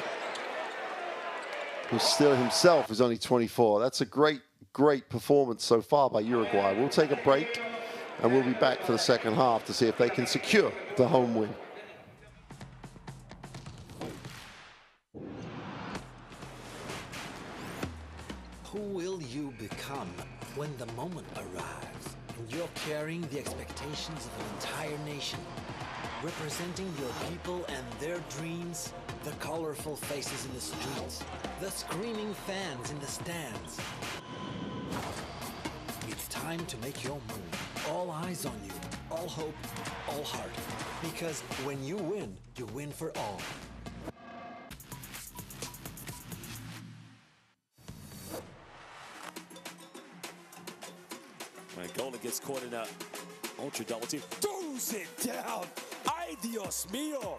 who still himself is only 24. That's a great performance so far by Uruguay. We'll take a break, and we'll be back for the second half to see if they can secure the home win. will you become when the moment arrives and you're carrying the expectations of an entire nation, representing your people and their dreams, the colorful faces in the streets, the screaming fans in the stands? It's time to make your move. All eyes on you, all hope, all heart. Because when you win for all. When Gola gets caught in a ultra double team, throws it down. Ay, Dios mío.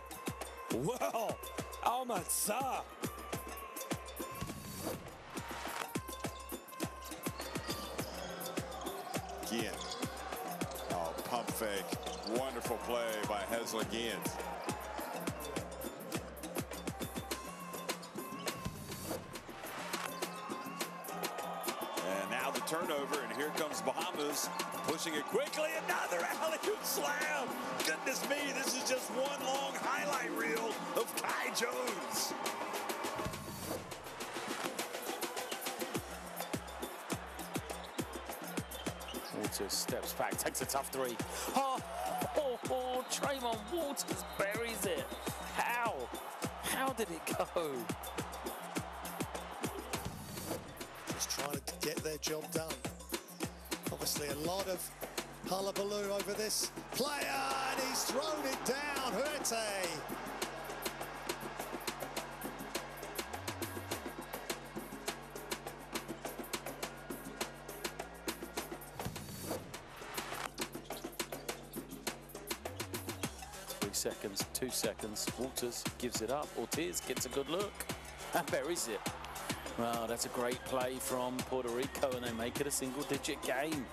Well, Almanza. Gian. Oh, pump fake. Wonderful play by Hesler Giants. And now the turnover, and here comes Bahamas, pushing it quickly. Another alley-oop slam. Goodness me, this is just one long highlight reel of Kai Jones. Walters steps back, takes a tough three. Oh, Tremont Walters buries it. How? How did it go? Just trying to get their job done. Obviously a lot of hullabaloo over this player, and he's thrown it down. Huete. Seconds, 2 seconds. Walters gives it up. Ortiz gets a good look and buries it. Well, that's a great play from Puerto Rico, and they make it a single-digit game.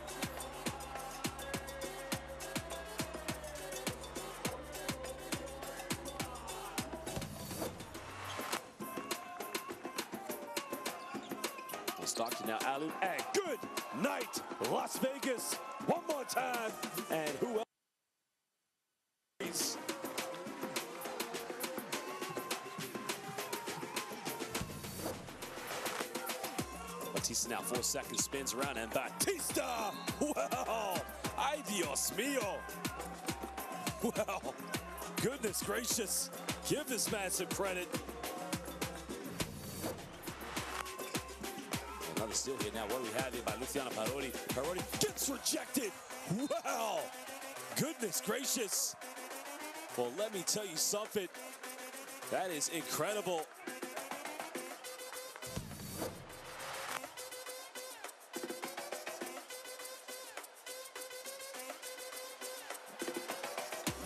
Stockton now, alley, and good night, Las Vegas. One more time, and who else? Batista now 4 seconds, spins around, and Batista! Well, ay Dios mío! Well, goodness gracious, give this man some credit. Another steal here now. What do we have here by Luciano Parodi? Parodi gets rejected. Wow, goodness gracious. Well, let me tell you something. That is incredible.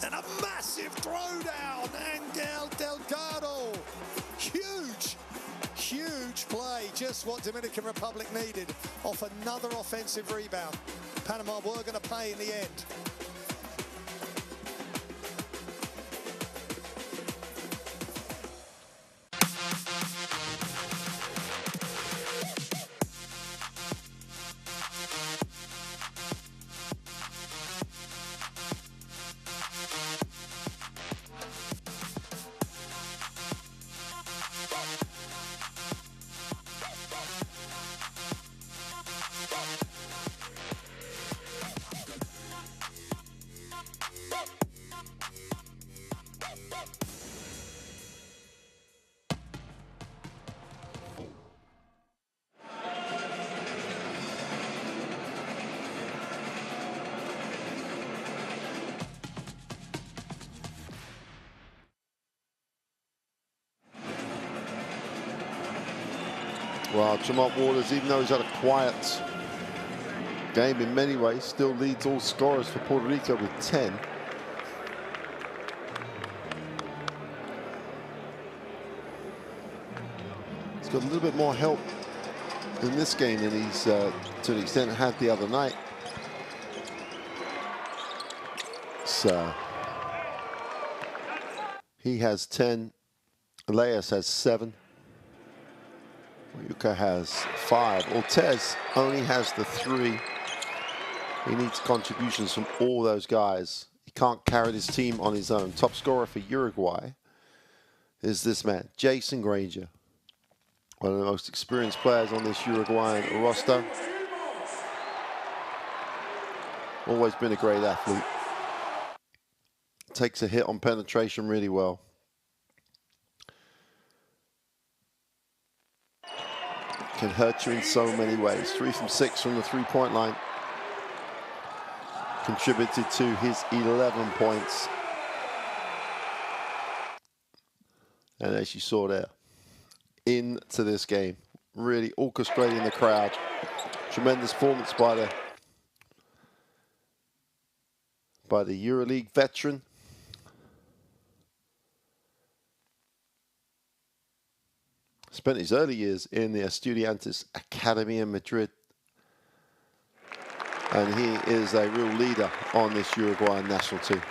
And a massive throwdown, Angel Delgado. Huge play, just what Dominican Republic needed off another offensive rebound. Panama were going to pay in the end. Well, Tremont Waters, even though he's had a quiet game in many ways, still leads all scorers for Puerto Rico with 10. He's got a little bit more help in this game than he's, to an extent, had the other night. So he has 10. Elias has 7. Yuka has 5. Ortez only has the 3. He needs contributions from all those guys. He can't carry this team on his own. Top scorer for Uruguay is this man, Jason Granger, One of the most experienced players on this Uruguayan roster. Always been a great athlete. Takes a hit on penetration really well. Can hurt you in so many ways. 3 from 6 from the three-point line. Contributed to his 11 points. And as you saw there, into this game, really orchestrating the crowd. Tremendous performance by the EuroLeague veteran. Spent his early years in the Estudiantes Academy in Madrid. And he is a real leader on this Uruguayan national team.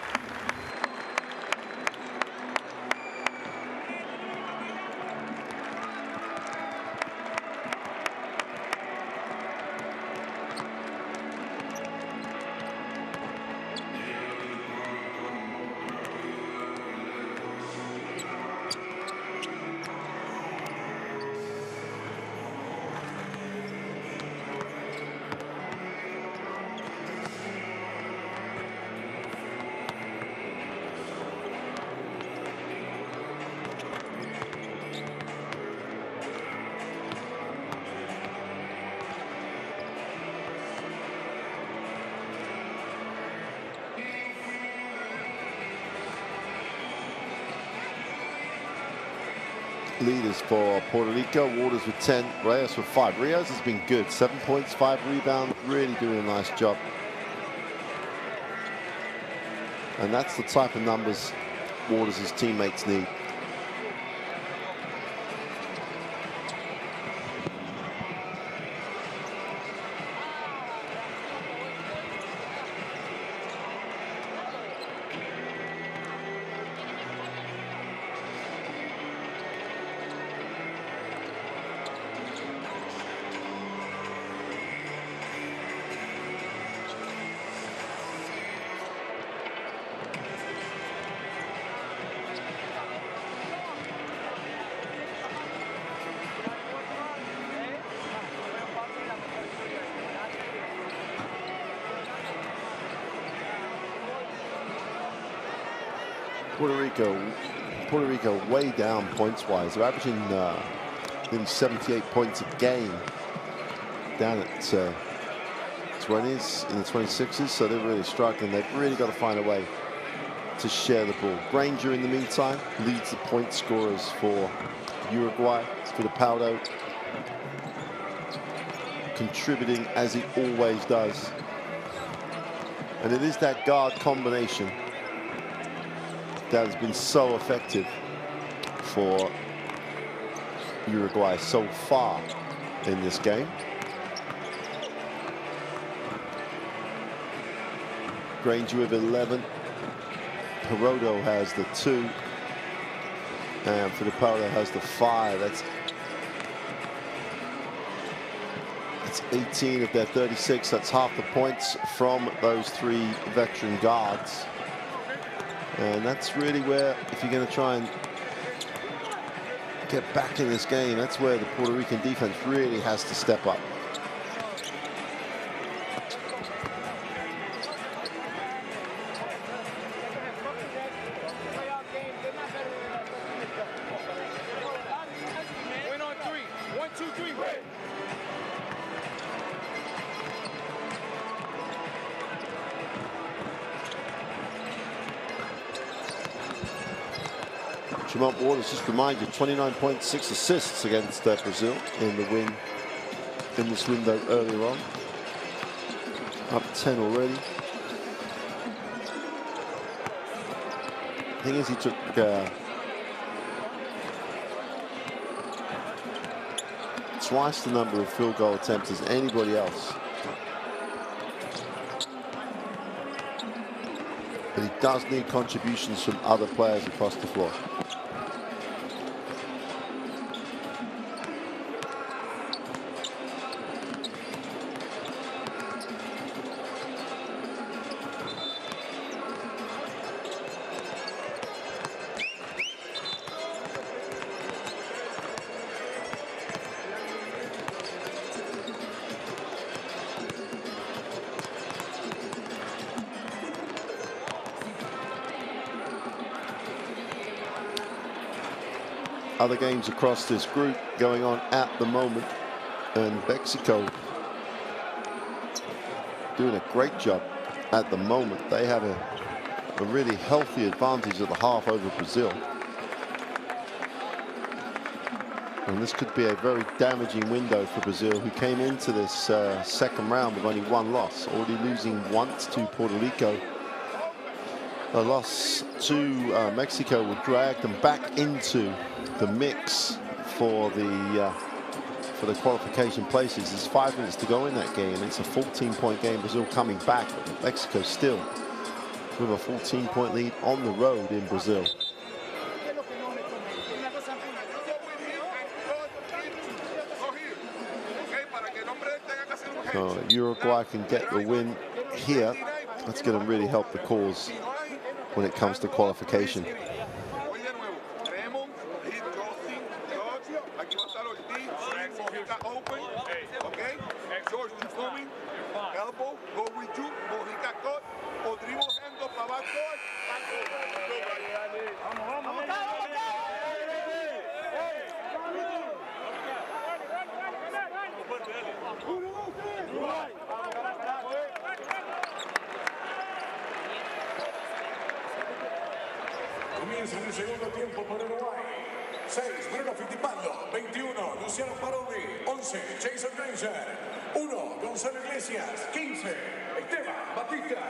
Leaders for Puerto Rico, Waters with 10, Reyes with 5. Reyes has been good, 7 points, 5 rebounds, really doing a nice job. And that's the type of numbers Waters' teammates need. Puerto Rico way down points-wise. They're averaging nearly 78 points a game, down at 20s, in the 26s, so they're really struggling. They've really got to find a way to share the ball. Granger, in the meantime, leads the point scorers for Uruguay. Filipaldo contributing as he always does. And it is that guard combination that has been so effective for Uruguay so far in this game. Granger with 11. Perodo has the 2. And Filipaldo has the 5. That's 18 of their 36. That's half the points from those 3 veteran guards. And that's really where, if you're going to try and get back in this game, that's where the Puerto Rican defense really has to step up. Waters, just remind you, 29.6 assists against Brazil in the win in this window earlier on. Up 10 already. The thing is, he took twice the number of field goal attempts as anybody else. But he does need contributions from other players across the floor. other games across this group going on at the moment, and Mexico doing a great job at the moment. They have a really healthy advantage at the half over Brazil. And this could be a very damaging window for Brazil, who came into this second round with only one loss, already losing once to Puerto Rico. A loss to Mexico will drag them back into the mix for the qualification places. There's 5 minutes to go in that game. It's a 14-point game. Brazil coming back, but Mexico still with a 14-point lead on the road in Brazil. So Uruguay can get the win here. That's going to really help the cause when it comes to qualification. Comienza en el segundo tiempo por Uruguay. 6, Bruno Fittipaldo. 21, Luciano Parodi. 11, Jason Granger. 1, Gonzalo Iglesias. 15, Esteban Batista.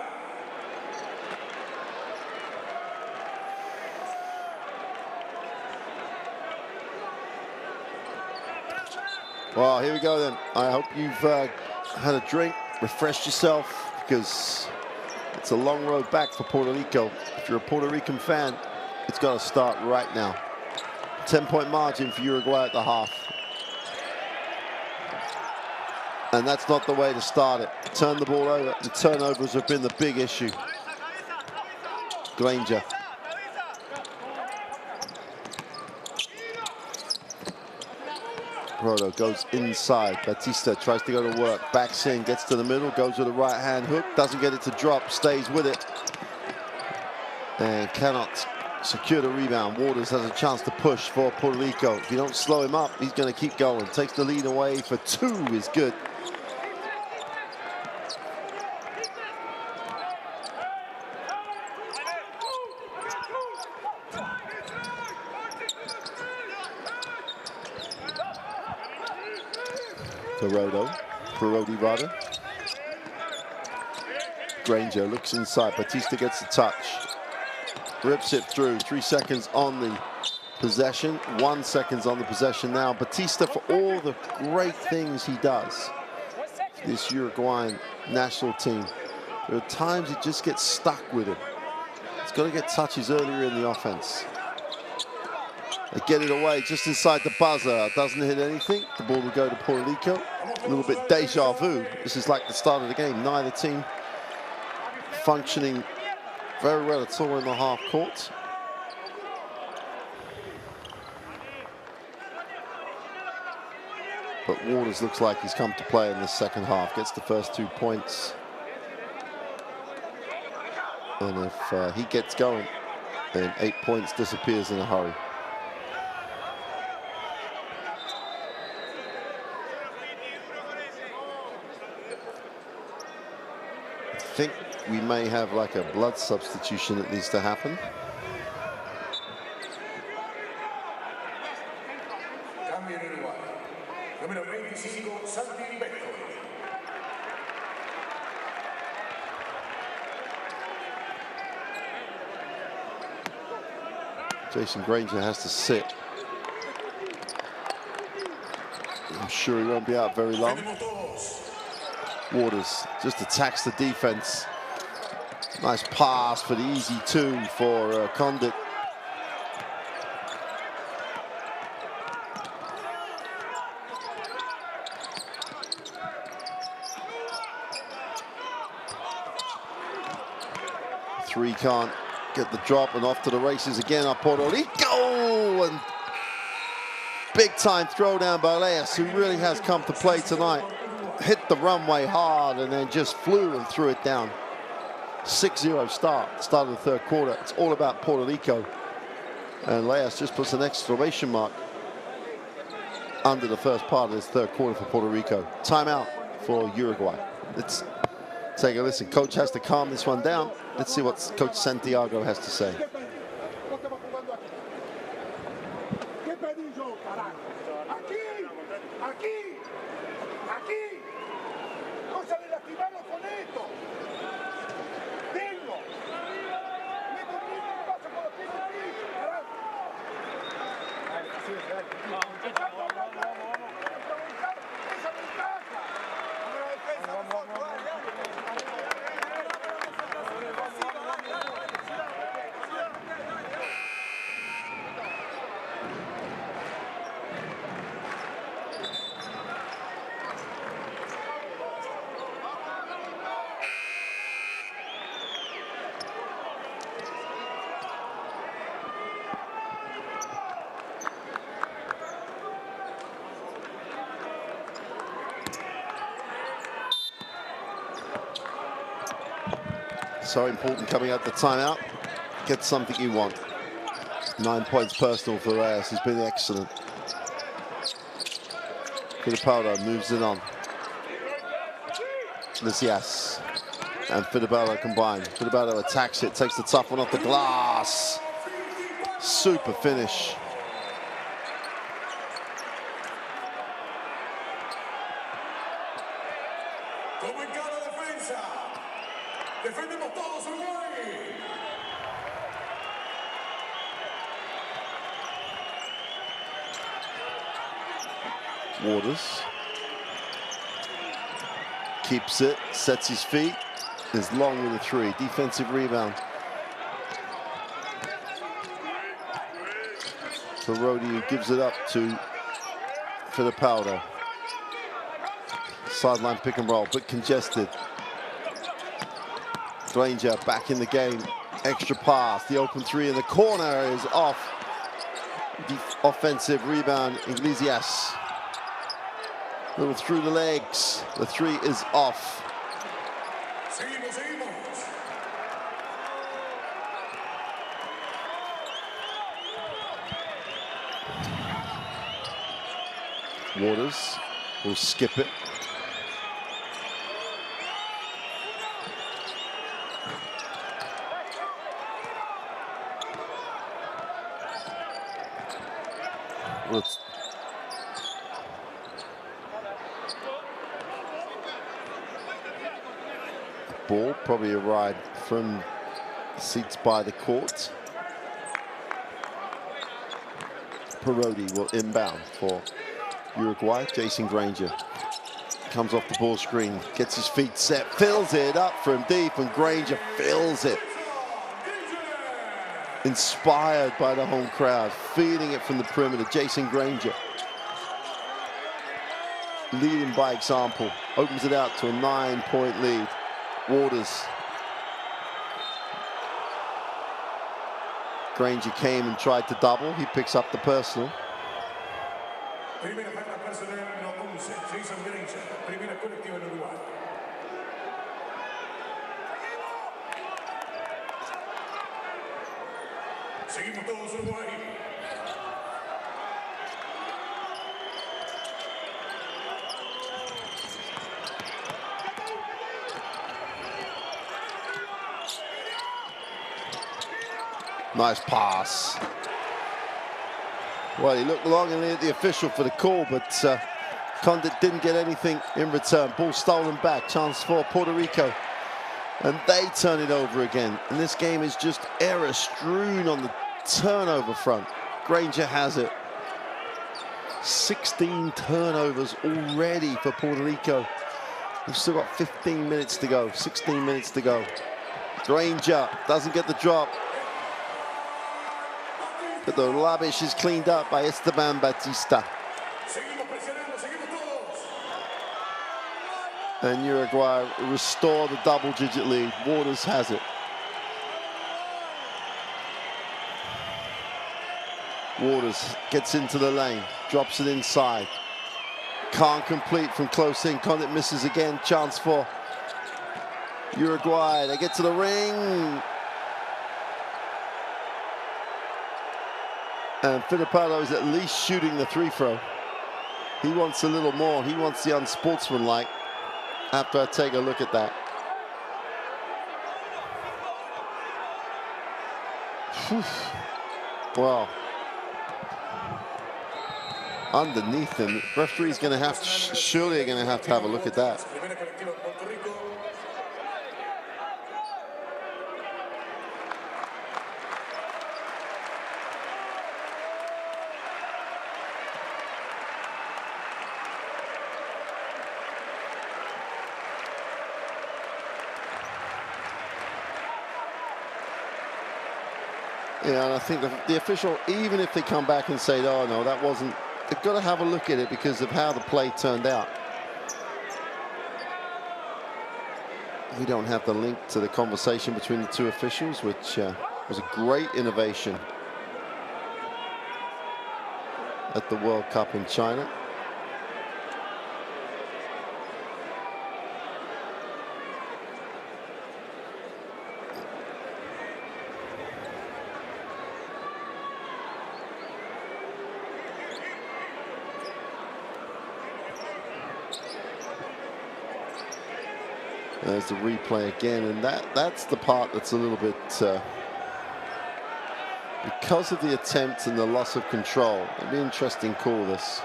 Well, here we go then. I hope you've had a drink, refreshed yourself, because it's a long road back for Puerto Rico. If you're a Puerto Rican fan, it's got to start right now. 10-point margin for Uruguay at the half. And that's not the way to start it. Turn the ball over. The turnovers have been the big issue. Granger. Rodo goes inside. Batista tries to go to work. Backs in, gets to the middle, goes with a right-hand hook. Doesn't get it to drop, stays with it. And cannot secure the rebound. Waters has a chance to push for Puerto Rico. If you don't slow him up, he's going to keep going. Takes the lead away for 2 is good. Parodi rather. Granger looks inside. Batista gets the touch. Rips it through. 3 seconds on the possession. 1 second on the possession now. Batista, for all the great things he does, this Uruguayan national team, there are times he just gets stuck with it. He's got to get touches earlier in the offense. They get it away just inside the buzzer. Doesn't hit anything. The ball will go to Puerto Rico. A little bit deja vu. This is like the start of the game. Neither team functioning very well at all in the half court. But Waters looks like he's come to play in the second half. Gets the first 2 points. And if he gets going, then 8 points disappears in a hurry. I think we may have like a blood substitution that needs to happen. Jason Granger has to sit. I'm sure he won't be out very long. Waters just attacks the defense. Nice pass for the easy 2 for Condit. Three can't get the drop, and off to the races again are Puerto Rico, and big time throwdown by Leas, who really has come to play tonight. Hit the runway hard and then just flew and threw it down. 6-0 start of the third quarter. It's all about Puerto Rico. And Leas just puts an exclamation mark under the first part of this third quarter for Puerto Rico. Timeout for Uruguay. Let's take a listen. Coach has to calm this one down. Let's see what Coach Santiago has to say. So important coming out the timeout. Get something you want. 9 points personal for Reyes. He's been excellent. Fittipaldo moves it on. Lysias and Fittipaldo combine. Fittipaldo attacks it, takes the tough one off the glass. Super finish. Defendemos todos, Uruguay. Waters keeps it, sets his feet, is long with a three. Defensive rebound. Parodi, who gives it up to Fittipaldo. Sideline pick and roll, but congested. Granger back in the game. Extra pass. The open three in the corner is off. The offensive rebound, Iglesias. Little through the legs. The three is off. Seguimos, seguimos. Waters will skip it. Ball probably arrived from seats by the court. Parodi will inbound for Uruguay. Jason Granger comes off the ball screen, gets his feet set, fills it up from deep, and Granger fills it. Inspired by the home crowd, feeding it from the perimeter. Jason Granger leading by example, opens it out to a 9-point lead. Waters. Granger came and tried to double. He picks up the personal. Primera falta personal número 11, Jason Granger, primera colectiva en Uruguay. Seguimos todos, Uruguay. Nice pass. Well, he looked longingly at the official for the call, but Condit didn't get anything in return. Ball stolen back. Chance for Puerto Rico. And they turn it over again. And this game is just error strewn on the turnover front. Granger has it. 16 turnovers already for Puerto Rico. We've still got 15 minutes to go. 16 minutes to go. Granger doesn't get the drop. But the rubbish is cleaned up by Esteban Batista. And Uruguay restore the double-digit lead. Waters has it. Waters gets into the lane, drops it inside. Can't complete from close in. Condit misses again. Chance for Uruguay. They get to the ring. And Fittipaldo is at least shooting the free throw. He wants a little more. He wants the unsportsmanlike after I take a look at that. Well, underneath him, referee's going to have to, surely going to have a look at that. Yeah, and I think the official, even if they come back and say, oh no, that wasn't, they've got to have a look at it because of how the play turned out. We don't have the link to the conversation between the two officials, which was a great innovation at the World Cup in China. There's the replay again, and that's the part that's a little bit, because of the attempt and the loss of control. It'll be an interesting call, this.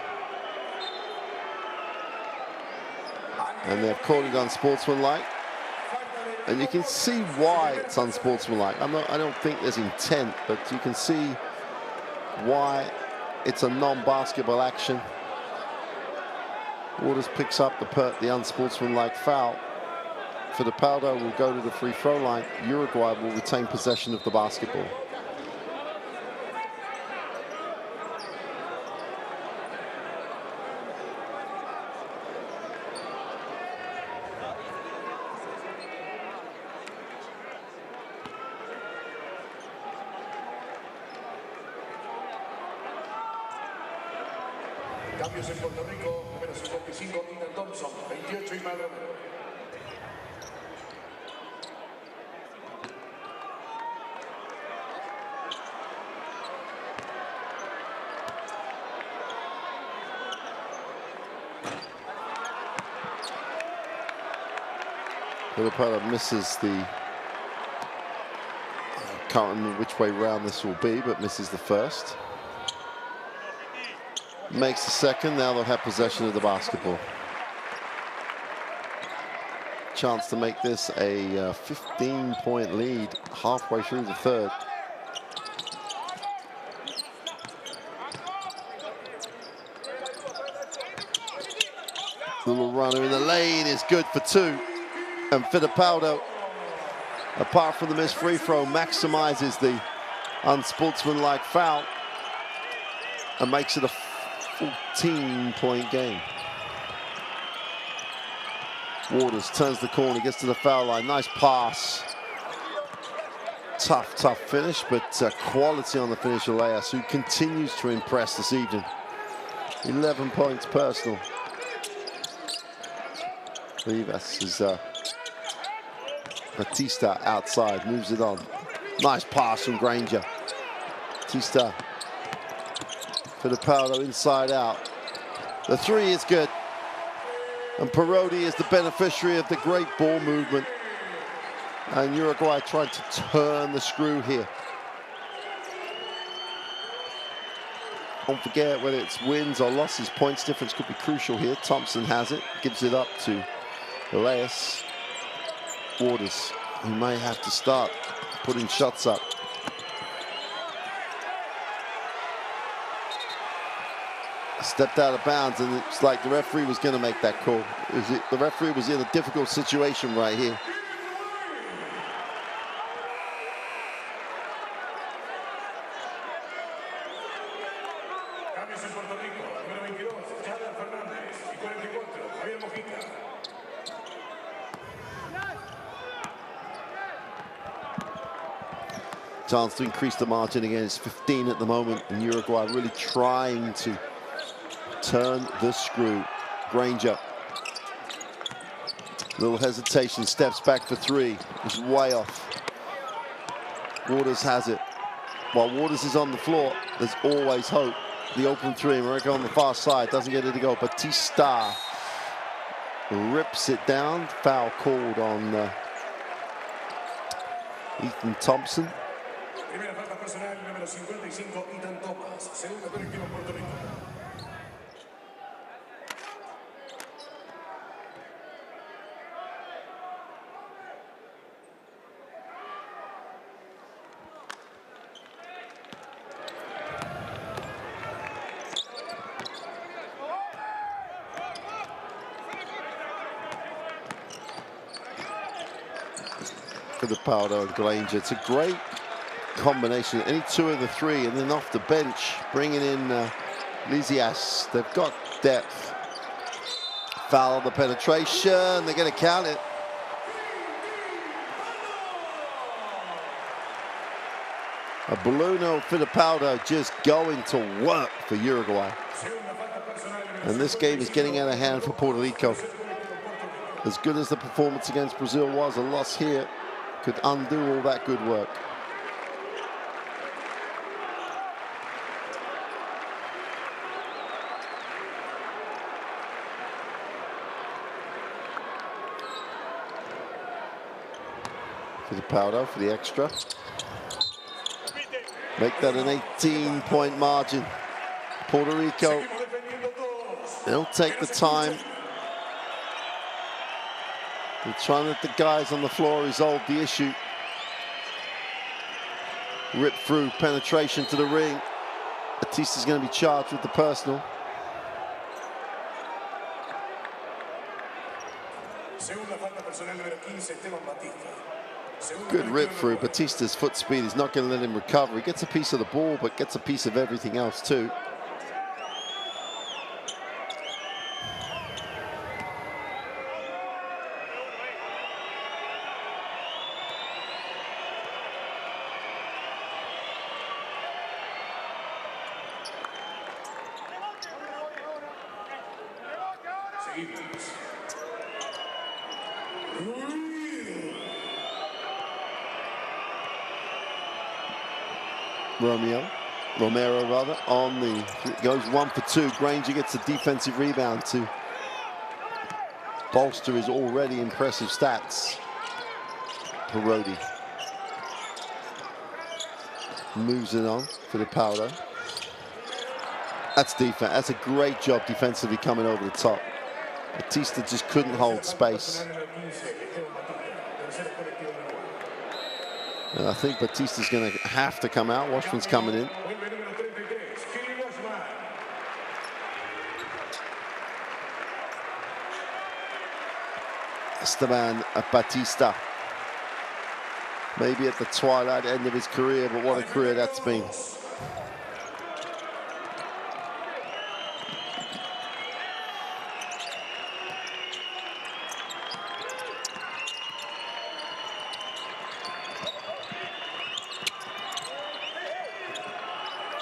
And they've called it unsportsmanlike. And you can see why it's unsportsmanlike. I don't think there's intent, but you can see why it's a non-basketball action. Waters picks up the unsportsmanlike foul. Fittipaldo will go to the free throw line. Uruguay will retain possession of the basketball. Cambios en Puerto Rico, número 55, anthems, 28 y Madrid. Fittipaldo misses the, can't remember which way round this will be, but misses the first. Makes the second, now they'll have possession of the basketball. Chance to make this a 15-point lead halfway through the third. Little runner in the lane is good for two. And Fittipaldo, apart from the missed free throw, maximizes the unsportsmanlike foul and makes it a 14-point game. Waters turns the corner, gets to the foul line. Nice pass. Tough finish, but quality on the finish of Elias, who continues to impress this evening. 11 points personal. Rivas is Batista outside, moves it on. Nice pass from Granger. Batista. Fittipaldo inside out. The three is good. And Parodi is the beneficiary of the great ball movement. And Uruguay tried to turn the screw here. Don't forget, whether it's wins or losses, points difference could be crucial here. Thompson has it, gives it up to Elias. Waters, who may have to start putting shots up. Stepped out of bounds, and it's like the referee was going to make that call. The referee was in a difficult situation right here. Chance to increase the margin again. It's 15 at the moment, and Uruguay really trying to turn the screw. Granger. Little hesitation, steps back for three. It's way off. Waters has it. While Waters is on the floor, there's always hope. the open three. America on the far side, doesn't get it to go. Batista rips it down. Foul called on Ethan Thompson. Primera falta personal, número 55, Ethan Thomas. Segunda por el equipo Puerto Rico. For the Powder and Granger. It's a great combination. Any two of the three, and then off the bench, bringing in Lysias. They've got depth. Foul on the penetration. They're going to count it. A Balluno for the Powder just going to work for Uruguay. And this game is getting out of hand for Puerto Rico. As good as the performance against Brazil was, a loss here could undo all that good work. For the Powder, for the extra. Make that an 18-point margin. Puerto Rico, they'll take the time. They're trying to let the guys on the floor resolve the issue. Rip through, penetration to the ring. Batista's going to be charged with the personal. Good rip through. Batista's foot speed is not going to let him recover. He gets a piece of the ball, but gets a piece of everything else too. Romero rather, on the, goes 1 for 2. Granger gets a defensive rebound to bolster his already impressive stats. Parodi moves it on for the Powder. That's defense. That's a great job defensively coming over the top. Batista just couldn't hold space. And I think Batista's going to have to come out. Washman's coming in. Esteban Batista. Maybe at the twilight end of his career, but what a career that's been.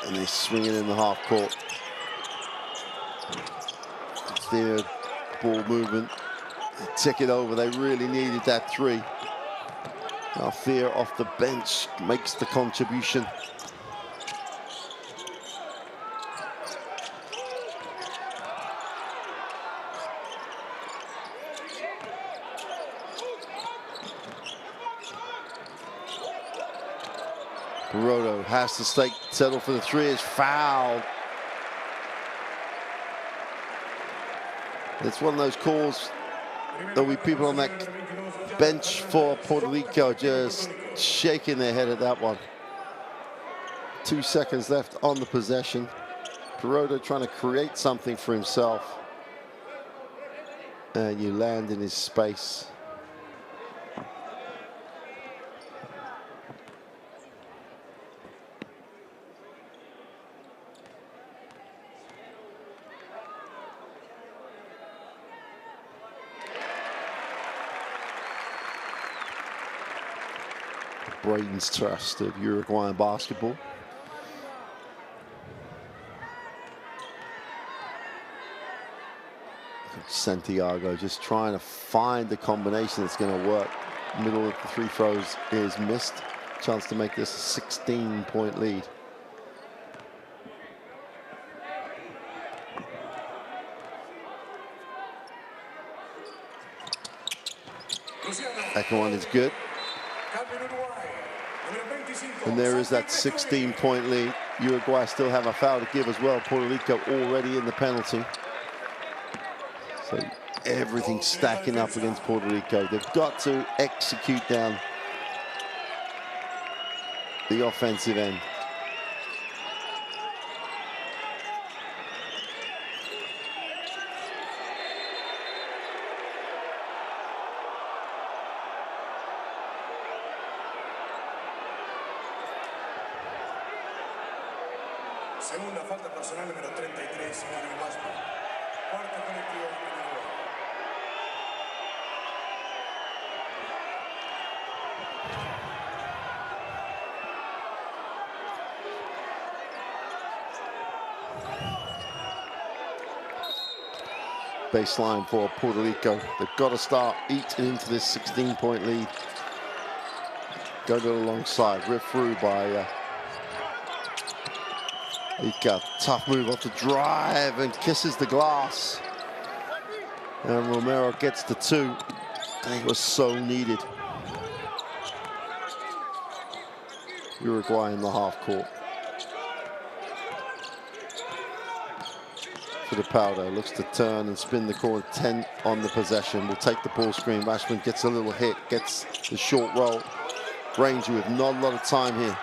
And they swing it in the half court. Their ball movement. They tick it over. They really needed that three. Althea off the bench makes the contribution. Perodo has to settle for the three. Is fouled. It's one of those calls. There'll be people on that bench for Puerto Rico just shaking their head at that one. 2 seconds left on the possession. Perodo trying to create something for himself. And you land in his space. Braden's trust of Uruguayan basketball. Santiago just trying to find the combination that's going to work. Middle of the three throws is missed. Chance to make this a 16-point lead. Second one is good. And there is that 16-point lead. Uruguay still have a foul to give as well. Puerto Rico already in the penalty. So everything's stacking up against Puerto Rico. They've got to execute down the offensive end. Segunda falta personal número 33, Uruguay. Cuarto colectivo Uruguay. Baseline for Puerto Rico. They've got to start eating into this 16-point lead. Go to the long side, ripped through by Ika. Tough move off the drive and kisses the glass. And Romero gets the 2. It was so needed. Uruguay in the half court. For the powder, looks to turn and spin the court. 10 on the possession. Will take the ball screen. Rashman gets a little hit, gets the short roll. Granger with not a lot of time here.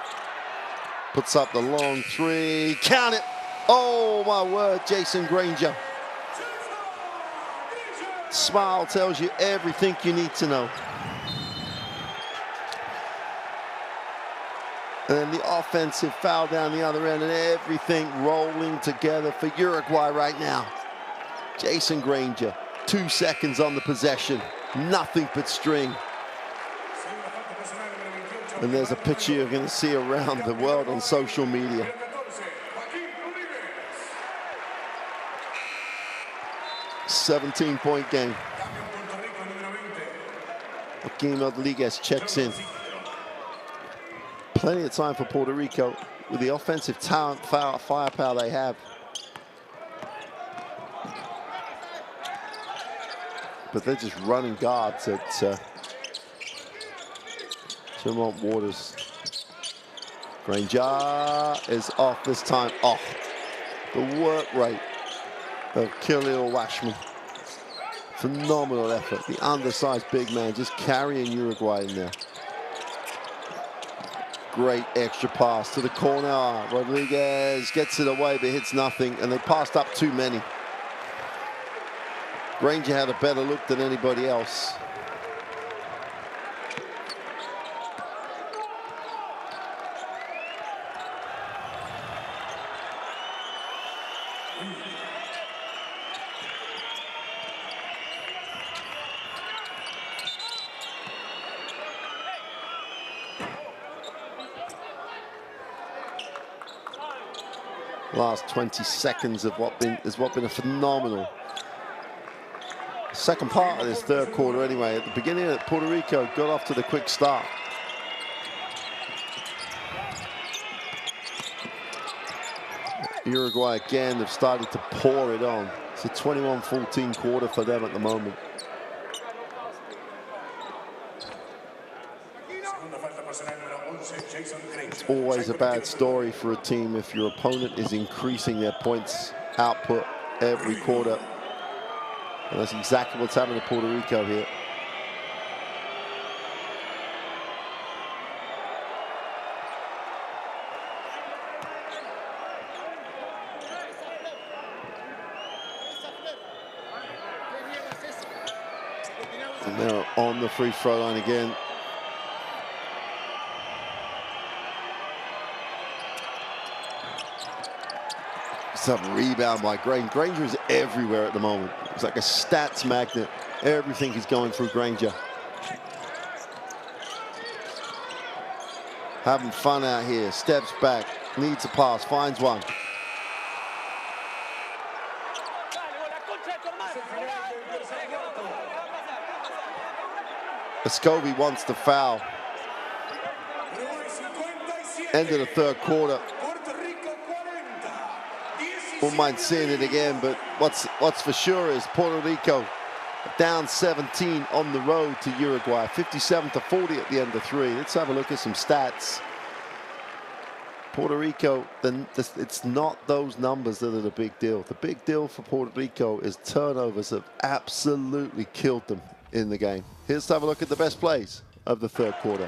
Puts up the long 3. Count it. Oh, my word, Jason Granger. Smile tells you everything you need to know. And then the offensive foul down the other end, and everything rolling together for Uruguay right now. Jason Granger, 2 seconds on the possession. Nothing but string. And there's a picture you're going to see around the world on social media. "17-point game. Joaquin Rodriguez checks in. Plenty of time for Puerto Rico with the offensive talent, firepower they have. But they're just running guards at Tremont Waters. Granger is off this time. Off. The work rate of Khalil Washman. Phenomenal effort. The undersized big man just carrying Uruguay in there. Great extra pass to the corner. Rodriguez gets it away but hits nothing, and they passed up too many. Granger had a better look than anybody else. Last 20 seconds of what been a phenomenal second part of this third quarter anyway. At the beginning, Puerto Rico got off to the quick start. Uruguay again have started to pour it on. It's a 21-14 quarter for them at the moment. It's always a bad story for a team if your opponent is increasing their points output every quarter. And that's exactly what's happening to Puerto Rico here. And they're on the free throw line again. Some rebound by Granger. Granger is everywhere at the moment. It's like a stats magnet. Everything is going through Granger. Having fun out here. Steps back. Needs a pass. Finds one. Escobi wants the foul. End of the third quarter. Wouldn't mind seeing it again, but what's for sure is Puerto Rico Down 17 on the road to Uruguay, 57-40 at the end of 3. Let's have a look at some stats. Puerto Rico, it's not those numbers that are the big deal. The big deal for Puerto Rico is turnovers have absolutely killed them in the game. Here's to have a look at the best plays of the third quarter.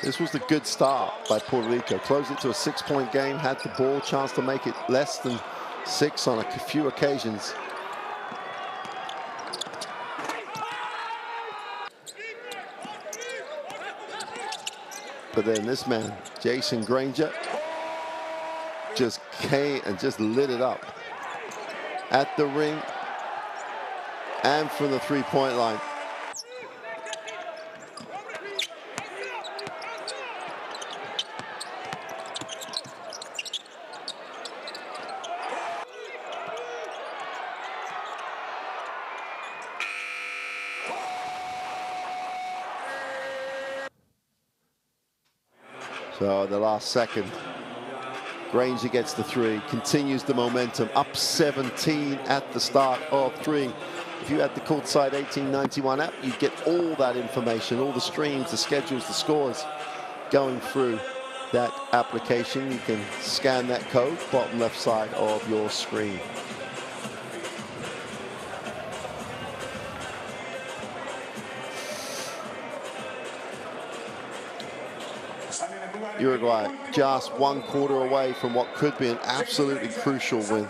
This was the good start by Puerto Rico. Closed it to a 6-point game, had the ball, chance to make it less than 6 on a few occasions. But then this man, Jason Granger, just came and just lit it up at the ring and from the three-point line. So the last second, Granger gets the 3, continues the momentum, up 17 at the start of 3. If you had the courtside 1891 app, you get all that information, all the streams, the schedules, the scores going through that application. You can scan that code, bottom left side of your screen. Uruguay just 1 quarter away from what could be an absolutely crucial win.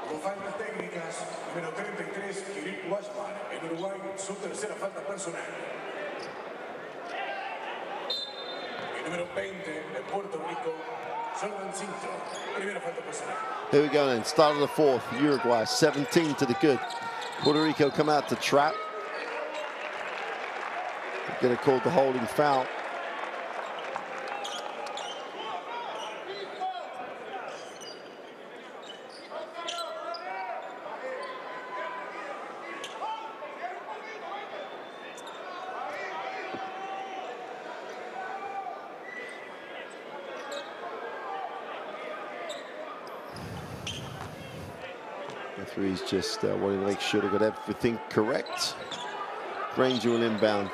Con faltas técnicas, número 33, en Uruguay, su tercera falta personal. Y número 20, en Puerto Rico, primera falta personal. Here we go then, start of the fourth, Uruguay 17 to the good. Puerto Rico come out to trap. They're going to call the holding foul. Referee's just wanting to make sure they got everything correct. Granger will inbound.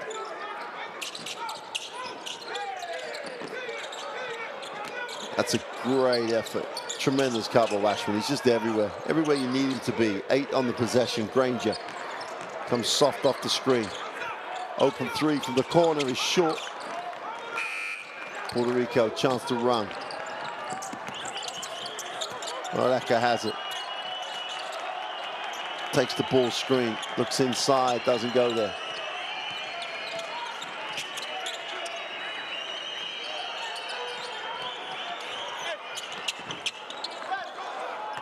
That's a great effort. Tremendous cover, Ashman. He's just everywhere. Everywhere you need him to be. 8 on the possession. Granger comes soft off the screen. Open 3 from the corner is short. Puerto Rico, chance to run. Oreka has it. Takes the ball screen, looks inside, doesn't go there.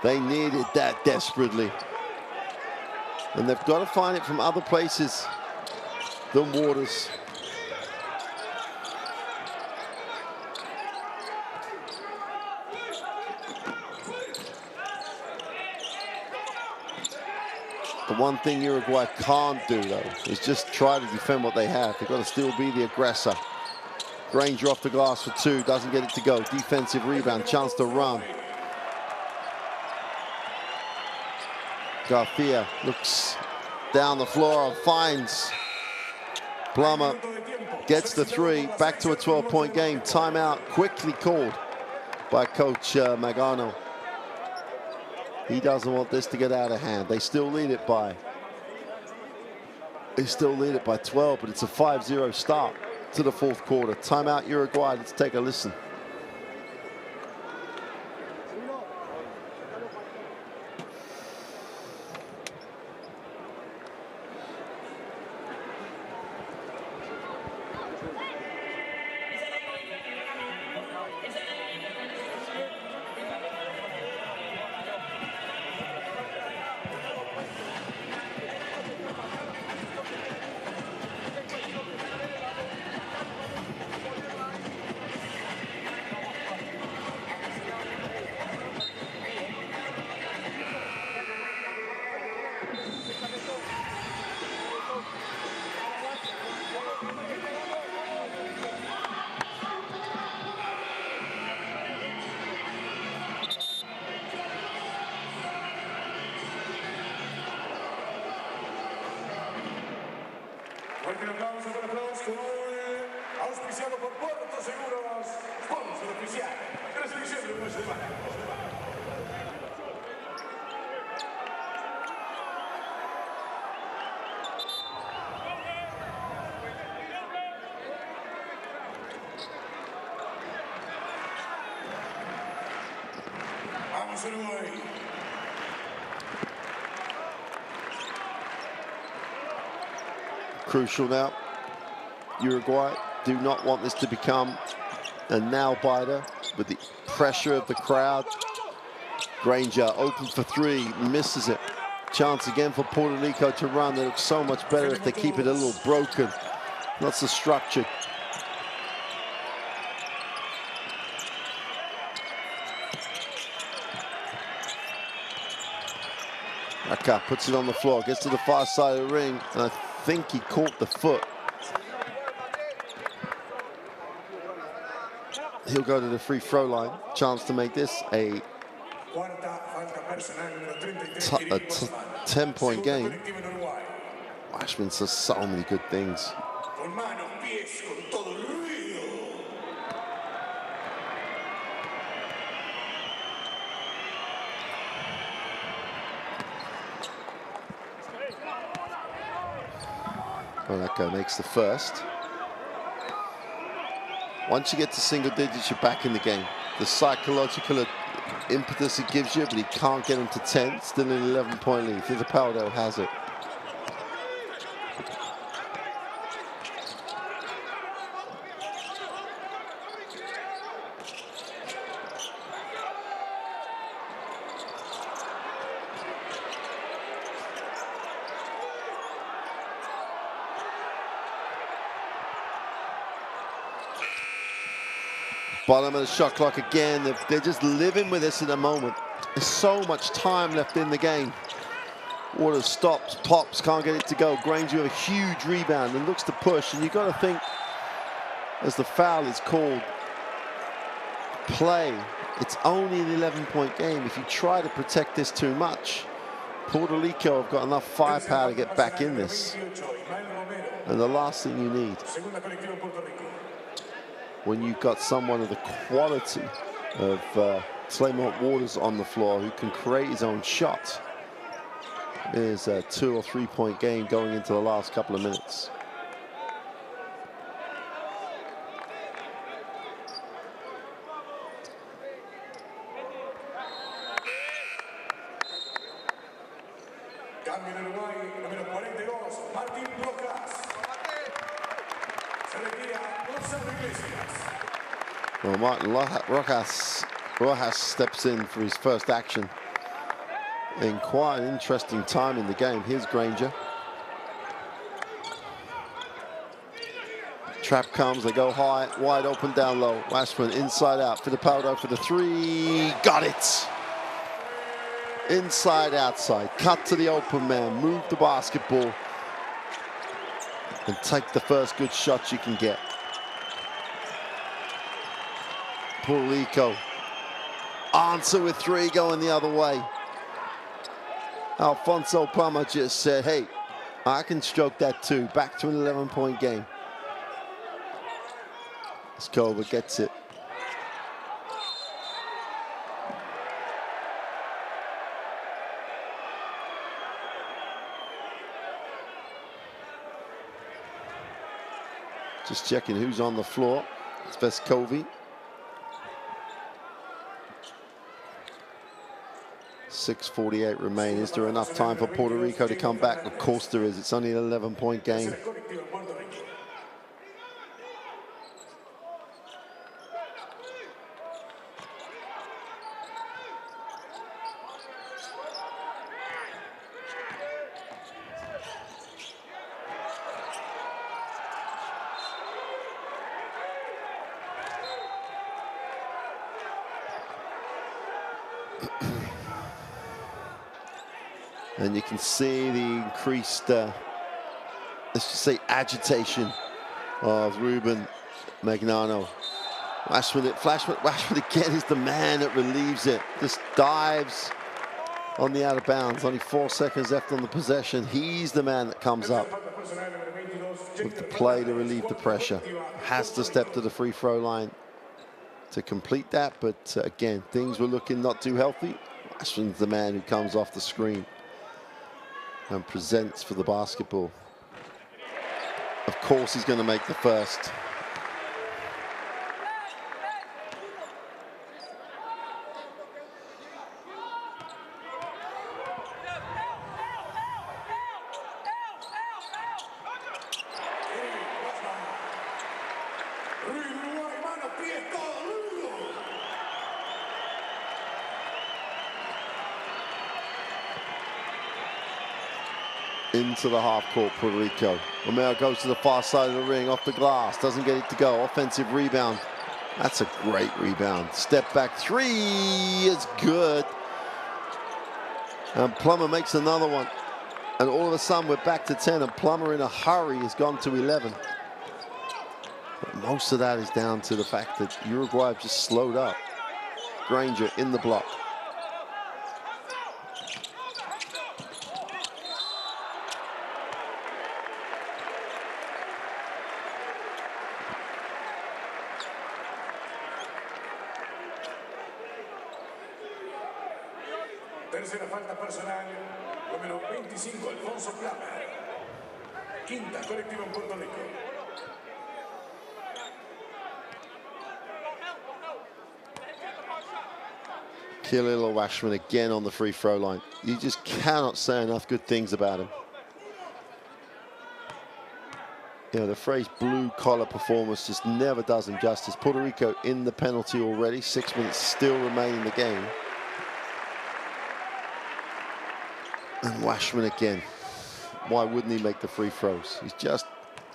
They needed that desperately. And they've got to find it from other places than Waters. The one thing Uruguay can't do, though, is just try to defend what they have. They've got to still be the aggressor. Granger off the glass for 2, doesn't get it to go. Defensive rebound, chance to run. Garcia looks down the floor, finds Plummer, gets the 3, back to a 12-point game. Timeout quickly called by Coach Magano. He doesn't want this to get out of hand. They still lead it by 12, but it's a 5-0 start to the fourth quarter. Timeout Uruguay, let's take a listen. Fuerte el aplauso para Flausco, auspiciado por Puerto Seguros, sponsor oficial de la selección de Uruguay. Vamos Uruguay. Crucial now. Uruguay do not want this to become a nail-biter with the pressure of the crowd. Granger open for three, misses it. Chance again for Puerto Rico to run. They look so much better if they keep it a little broken, not so structured. Raka puts it on the floor, gets to the far side of the ring, and I think he caught the foot. He'll go to the free throw line. Chance to make this a 10-point game. Ashman says so many good things. Well, that guy makes the first. Once you get to single digits, you're back in the game. The psychological impetus it gives you, but he can't get him to 10. Still an 11-point lead. Fittipaldo has it. Bottom of the shot clock again. They're just living with this in a moment. There's so much time left in the game. Waters stops, pops, can't get it to go. Granger with a huge rebound and looks to push. And you've got to think, as the foul is called, play. It's only an 11-point game. If you try to protect this too much, Puerto Rico have got enough firepower to get back in this. And the last thing you need, when you've got someone of the quality of Slaymont Waters on the floor who can create his own shot, is a 2 or 3 point game going into the last couple of minutes. Cambio en Uruguay, número 42, Martín Rojas. Se retira Gonzalo Iglesias. Well, Martin Rojas steps in for his first action in quite an interesting time in the game. Here's Granger. Trap comes, they go high, wide open down low. Washburn inside out, Fittipaldo for the three, got it! Inside, outside, cut to the open man, move the basketball, and take the first good shot you can get. Puerto Rico, answer with three going the other way. Alfonso Palma just said, hey, I can stroke that too. Back to an 11-point game. Escobar gets it. Just checking who's on the floor. It's Vescovi. 6:48 remain. Is there enough time for Puerto Rico to come back? Of course there is. It's only an 11-point game. And you can see the increased, let's just say, agitation of Ruben Magnano. Rashford again is the man that relieves it. Just dives on the out of bounds. Only 4 seconds left on the possession. He's the man that comes up with the play to relieve the pressure. Has to step to the free throw line to complete that. But again, things were looking not too healthy. Rashford's the man who comes off the screen and presents for the basketball. Of course, he's going to make the first. Into the half court, Puerto Rico. Romero goes to the far side of the ring, off the glass, doesn't get it to go. Offensive rebound. That's a great rebound. Step back three is good. And Plummer makes another one. And all of a sudden we're back to 10, and Plummer in a hurry has gone to 11. But most of that is down to the fact that Uruguay have just slowed up. Granger in the block. Tercera falta personal, número 25, Alfonso Plummer. Quinta colectiva en Puerto Rico. Khalil Washman again on the free throw line. You just cannot say enough good things about him. You know, the phrase blue-collar performance just never does him justice. Puerto Rico in the penalty already. 6 minutes still remain in the game. And Washman again. Why wouldn't he make the free throws? He just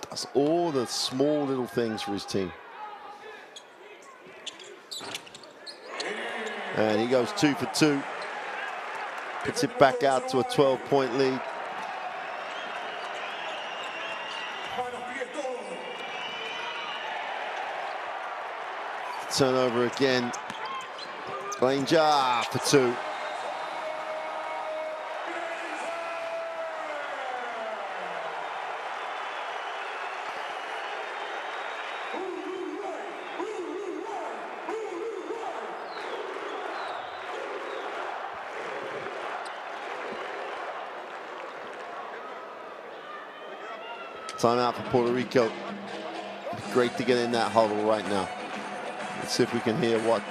does all the small little things for his team. And he goes 2 for 2. Puts it back out to a 12-point lead. Turnover again. Granger for 2. Timeout for Puerto Rico. Great to get in that huddle right now. Let's see if we can hear what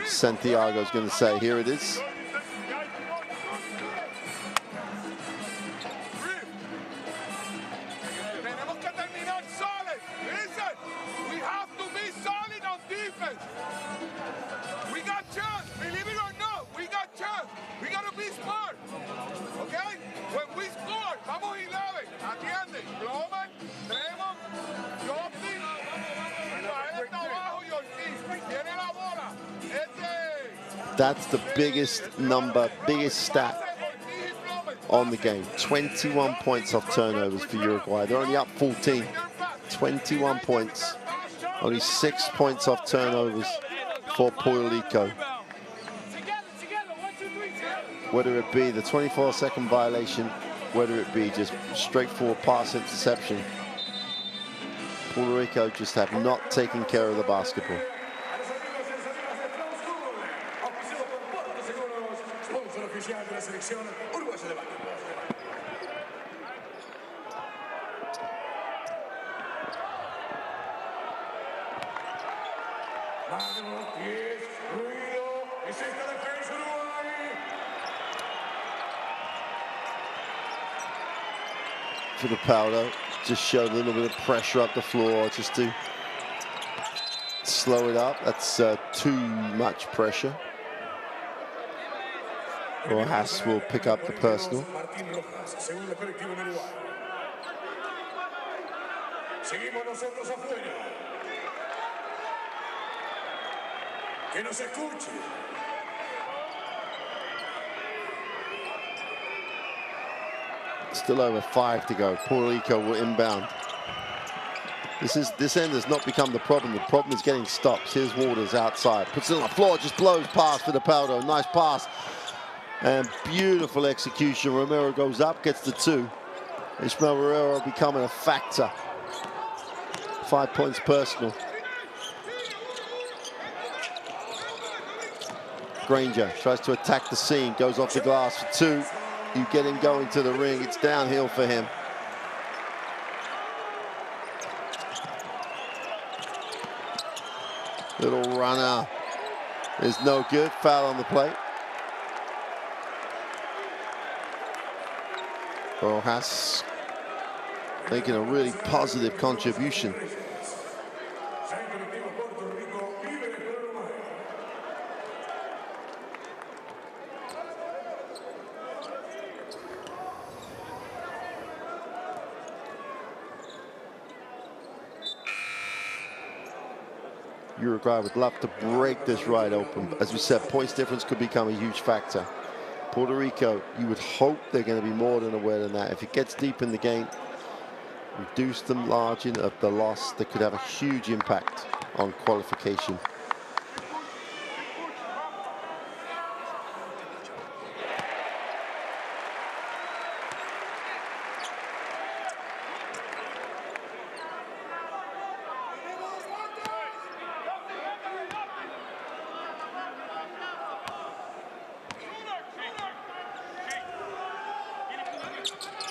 Santiago's going to say. Here it is. That's the biggest number, biggest stat on the game. 21 points off turnovers for Uruguay. They're only up 14. 21 points. Only 6 points off turnovers for Puerto Rico. Whether it be the 24-second violation, whether it be just straightforward pass interception, Puerto Rico just have not taken care of the basketball. For the Paulo, just showed a little bit of pressure up the floor just to slow it up. That's too much pressure. Rojas will pick up the personal. Still over 5 to go. Puerto Rico will inbound. This end has not become the problem. The problem is getting stops. Here's Waters outside. Puts it on the floor, just blows past Fittipaldo. Nice pass. And beautiful execution. Romero goes up, gets the 2. Ishmael Herrera becoming a factor. 5 points personal. Granger tries to attack the seam, goes off the glass for 2. You get him going to the ring, it's downhill for him. Little runner is no good, foul on the plate. Rojas making a really positive contribution. Uruguay would love to break this right open. As we said, points difference could become a huge factor. Puerto Rico, you would hope they're going to be more than aware than that. If it gets deep in the game, reduce the margin of the loss, that could have a huge impact on qualification.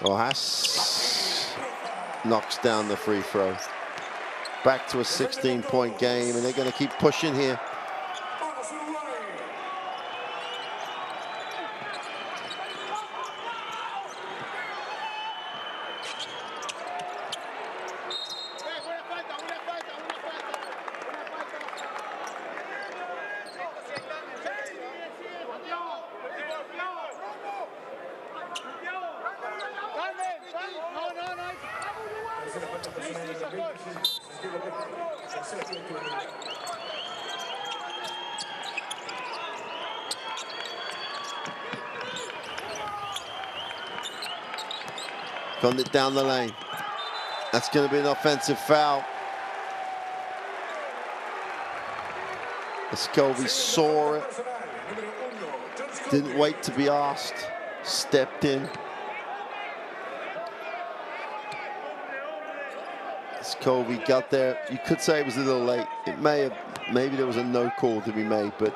Rojas knocks down the free throw. Back to a 16-point game, and they're going to keep pushing here. Gunned it down the lane. That's going to be an offensive foul. Escovi saw it. Didn't wait to be asked. Stepped in. Escovi got there. You could say it was a little late. It may have, maybe there was a no call to be made, but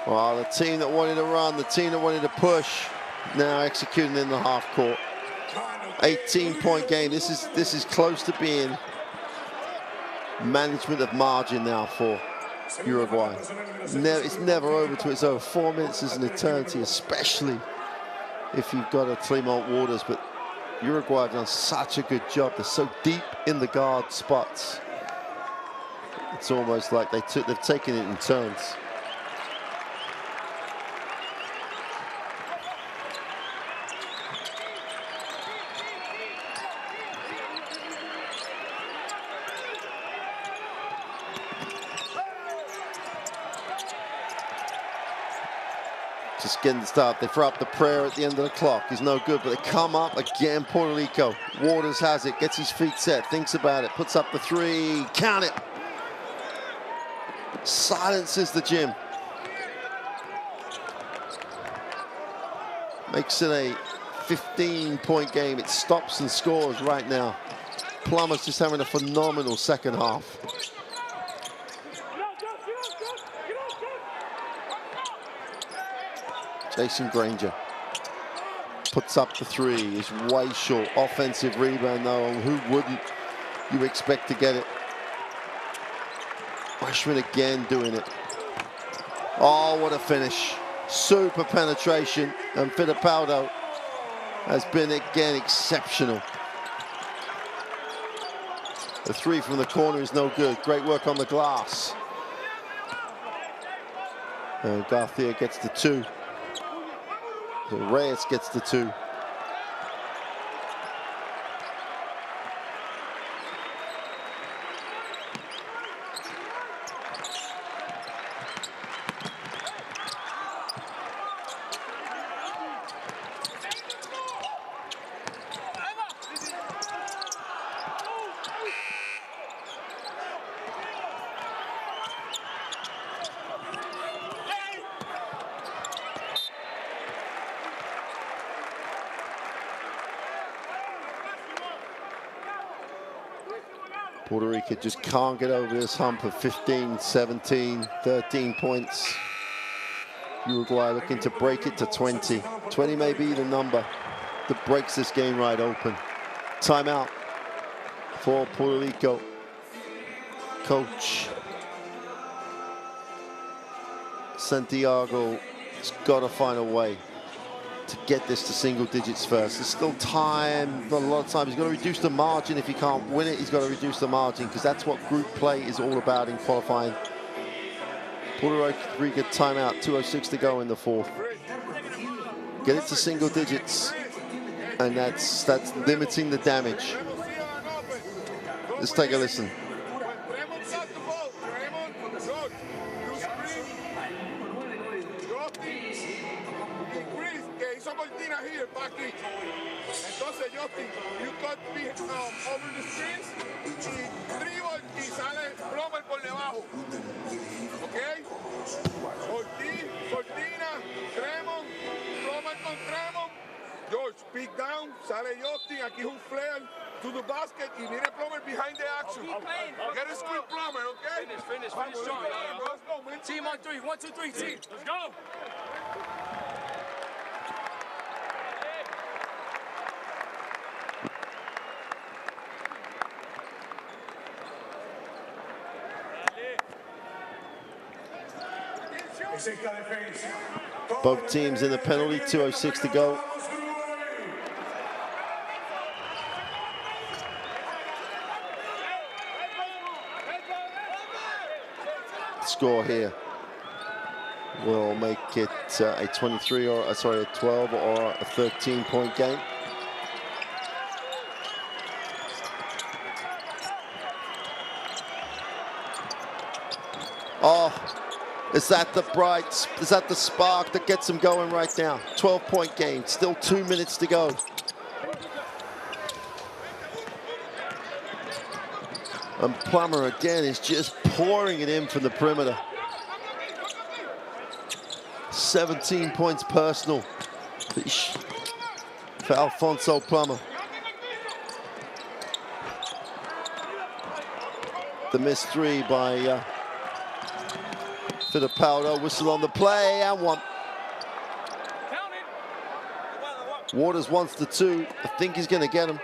well, the team that wanted to run, the team that wanted to push, now executing in the half court. 18-point game. This is close to being management of margin now for Uruguay. It's never over till it's over. 4 minutes is an eternity, especially if you've got a Tremont Waters. But Uruguay have done such a good job. They're so deep in the guard spots. It's almost like they've taken it in turns. Just getting the start. They throw up the prayer at the end of the clock. He's no good, but they come up again. Puerto Rico. Waters has it, gets his feet set, thinks about it, puts up the 3. Count it. Silences the gym. Makes it a 15-point game. It stops and scores right now. Plummer's just having a phenomenal second half. Jason Granger puts up the 3, is way short. Offensive rebound though, and who wouldn't you expect to get it? Rushman again doing it. Oh, what a finish. Super penetration, and Fittipaldo has been again exceptional. The 3 from the corner is no good. Great work on the glass. And Garcia gets the 2. So Reyes gets the 2. Puerto Rico just can't get over this hump of 15, 17, 13 points. Uruguay looking to break it to 20. 20 may be the number that breaks this game right open. Timeout for Puerto Rico. Coach Santiago has got to find a way to get this to single digits first. There's still time, not a lot of time. He's got to reduce the margin. If he can't win it, he's got to reduce the margin, because that's what group play is all about in qualifying. Puerto Rico timeout, 2:06 to go in the 4th. Get it to single digits, and that's limiting the damage. Let's take a listen. Here, Paki. Entonces, Justin, you cut over the screens y dribble y sale Plummer por debajo. ¿Ok? Ortiz, Cortina, Tremont, Plummer con Tremont. George, pick down, sale Justin, aquí es un flare to the basket y viene Plummer behind the action. Get a screen Plummer, ¿ok? Finish, strong. Let's go, man. Team on 3, 1, 2, 3, team. Let's go. Both teams in the penalty, 2:06 to go. Score here will make it a 23 or a 12 or a 13-point game. Oh, is that the spark that gets them going right now? 12-point game, still 2 minutes to go. And Plummer again is just pouring it in from the perimeter. 17 points personal for Alfonso Plummer. The missed 3 by Fittipaldo. Whistle on the play and 1. Waters wants the 2. I think he's going to get him.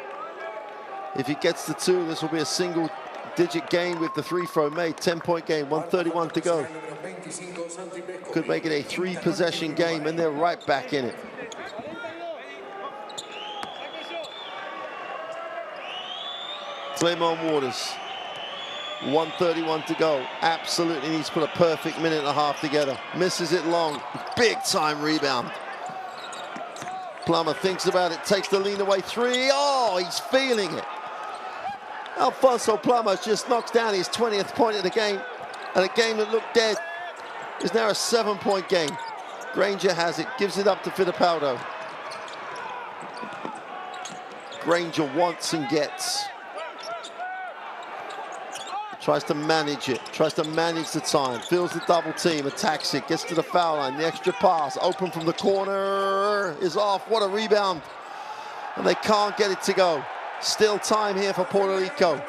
If he gets the 2, this will be a single-digit game with the 3 throw made. 10-point game, 1:31 to go. Could make it a 3-possession game, and they're right back in it. Clemon Waters. 1:31 to go. Absolutely needs to put a perfect minute and a half together. Misses it long. Big time rebound. Plummer thinks about it, takes the lean away 3. Oh, he's feeling it. Alfonso Plummer just knocks down his 20th point of the game. And a game that looked dead is now a 7-point game. Granger has it, gives it up to Fittipaldo. Granger wants and gets. Tries to manage it, tries to manage the time, feels the double team, attacks it, gets to the foul line, the extra pass, open from the corner, is off. What a rebound. And they can't get it to go. Still time here for Puerto Rico.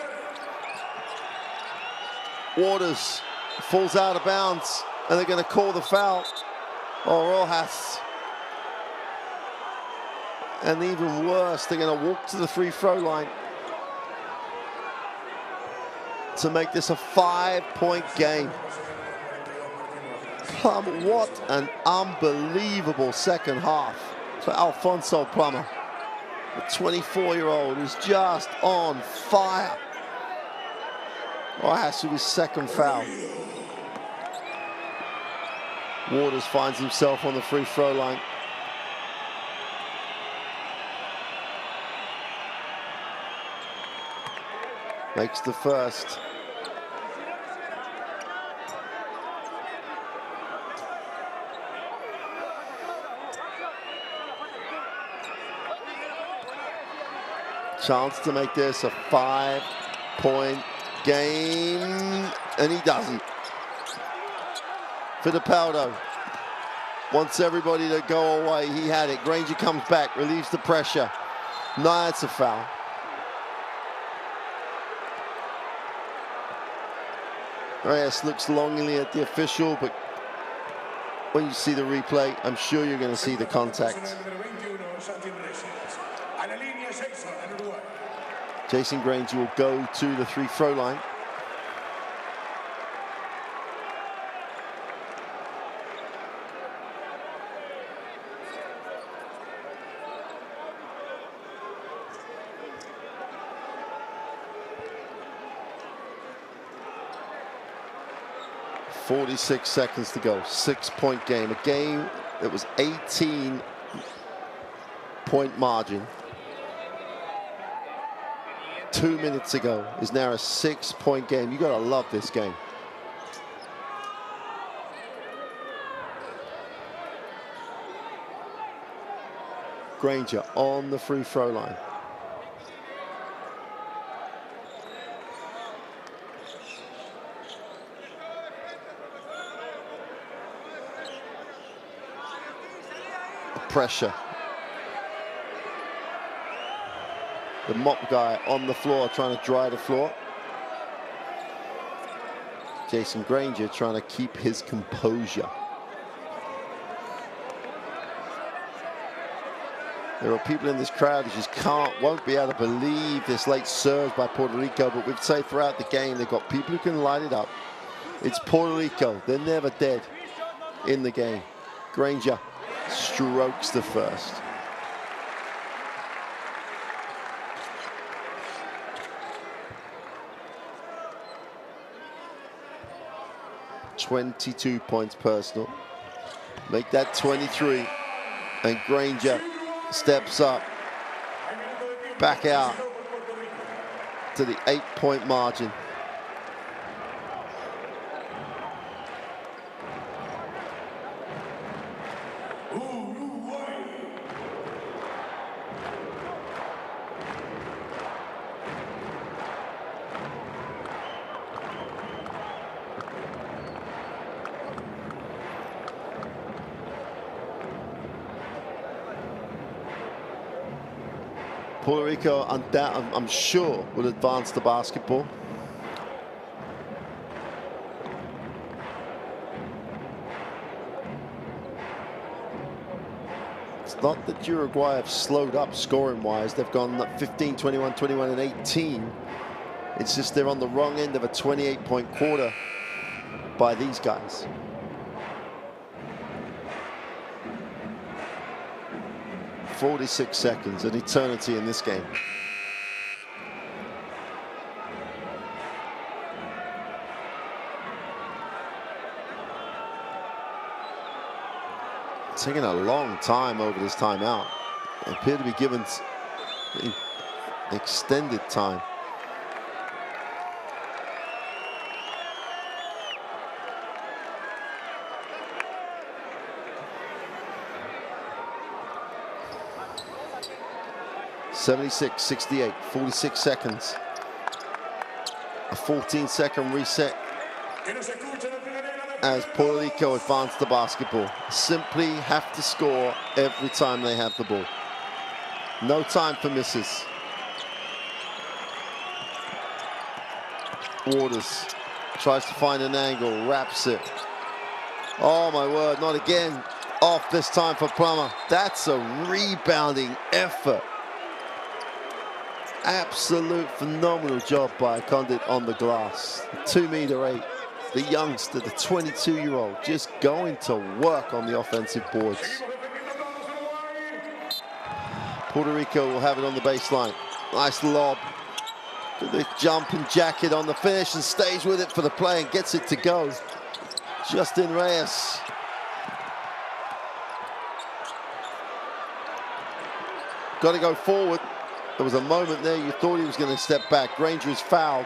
Waters falls out of bounds, and they're going to call the foul. Or Rojas. And even worse, they're going to walk to the free throw line to make this a 5-point game. What an unbelievable second half for Alfonso Plummer. The 24-year-old is just on fire. Rojas with his second foul. Waters finds himself on the free throw line. Makes the first. Chance to make this a 5-point game, and he doesn't. Fittipaldo wants everybody to go away. He had it. Granger comes back, relieves the pressure. No, it's a foul. Reyes looks longingly at the official, but when you see the replay, I'm sure you're going to see the contact. Jason Granger will go to the free-throw line. .46 seconds to go. 6-point game. A game that was 18-point margin 2 minutes ago is now a 6-point game. You gotta love this game. Granger on the free throw line. Pressure. The mop guy on the floor trying to dry the floor. Jason Granger trying to keep his composure. There are people in this crowd who just won't be able to believe this late surge by Puerto Rico, but we'd say throughout the game they've got people who can light it up. It's Puerto Rico. They're never dead in the game. Granger strokes the first. .22 points personal. Make that 23. And Granger steps up. Back out to the 8-point margin. Puerto Rico, I'm sure, will advance the basketball. It's not that Uruguay have slowed up scoring-wise. They've gone 15, 21, 21, and 18. It's just they're on the wrong end of a 28-point quarter by these guys. .46 seconds, an eternity in this game. Taking a long time over this timeout. They appear to be given extended time. .76-68, 46 seconds. A 14-second reset as Puerto Rico advance the basketball. Simply have to score every time they have the ball. No time for misses. Waters tries to find an angle, wraps it. Oh my word, not again. Off this time for Plummer. That's a rebounding effort. Absolute phenomenal job by Condit on the glass. 2'8", the youngster, the 22-year-old, just going to work on the offensive boards. Puerto Rico will have it on the baseline. Nice lob. The jumping jacket on the finish and stays with it for the play and gets it to go. Justin Reyes. Got to go forward. There was a moment there you thought he was going to step back. Granger is fouled.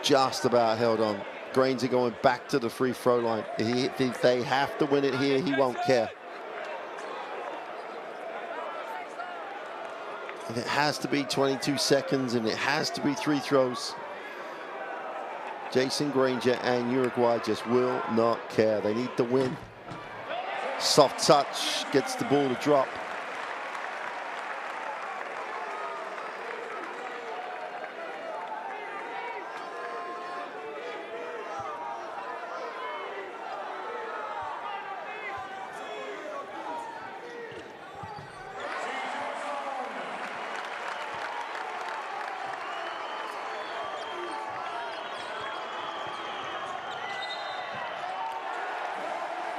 Just about held on. Granger going back to the free throw line. If they have to win it here, he won't care. And it has to be 22 seconds, and it has to be 3 throws. Jason Granger and Uruguay just will not care. They need the win. Soft touch, gets the ball to drop.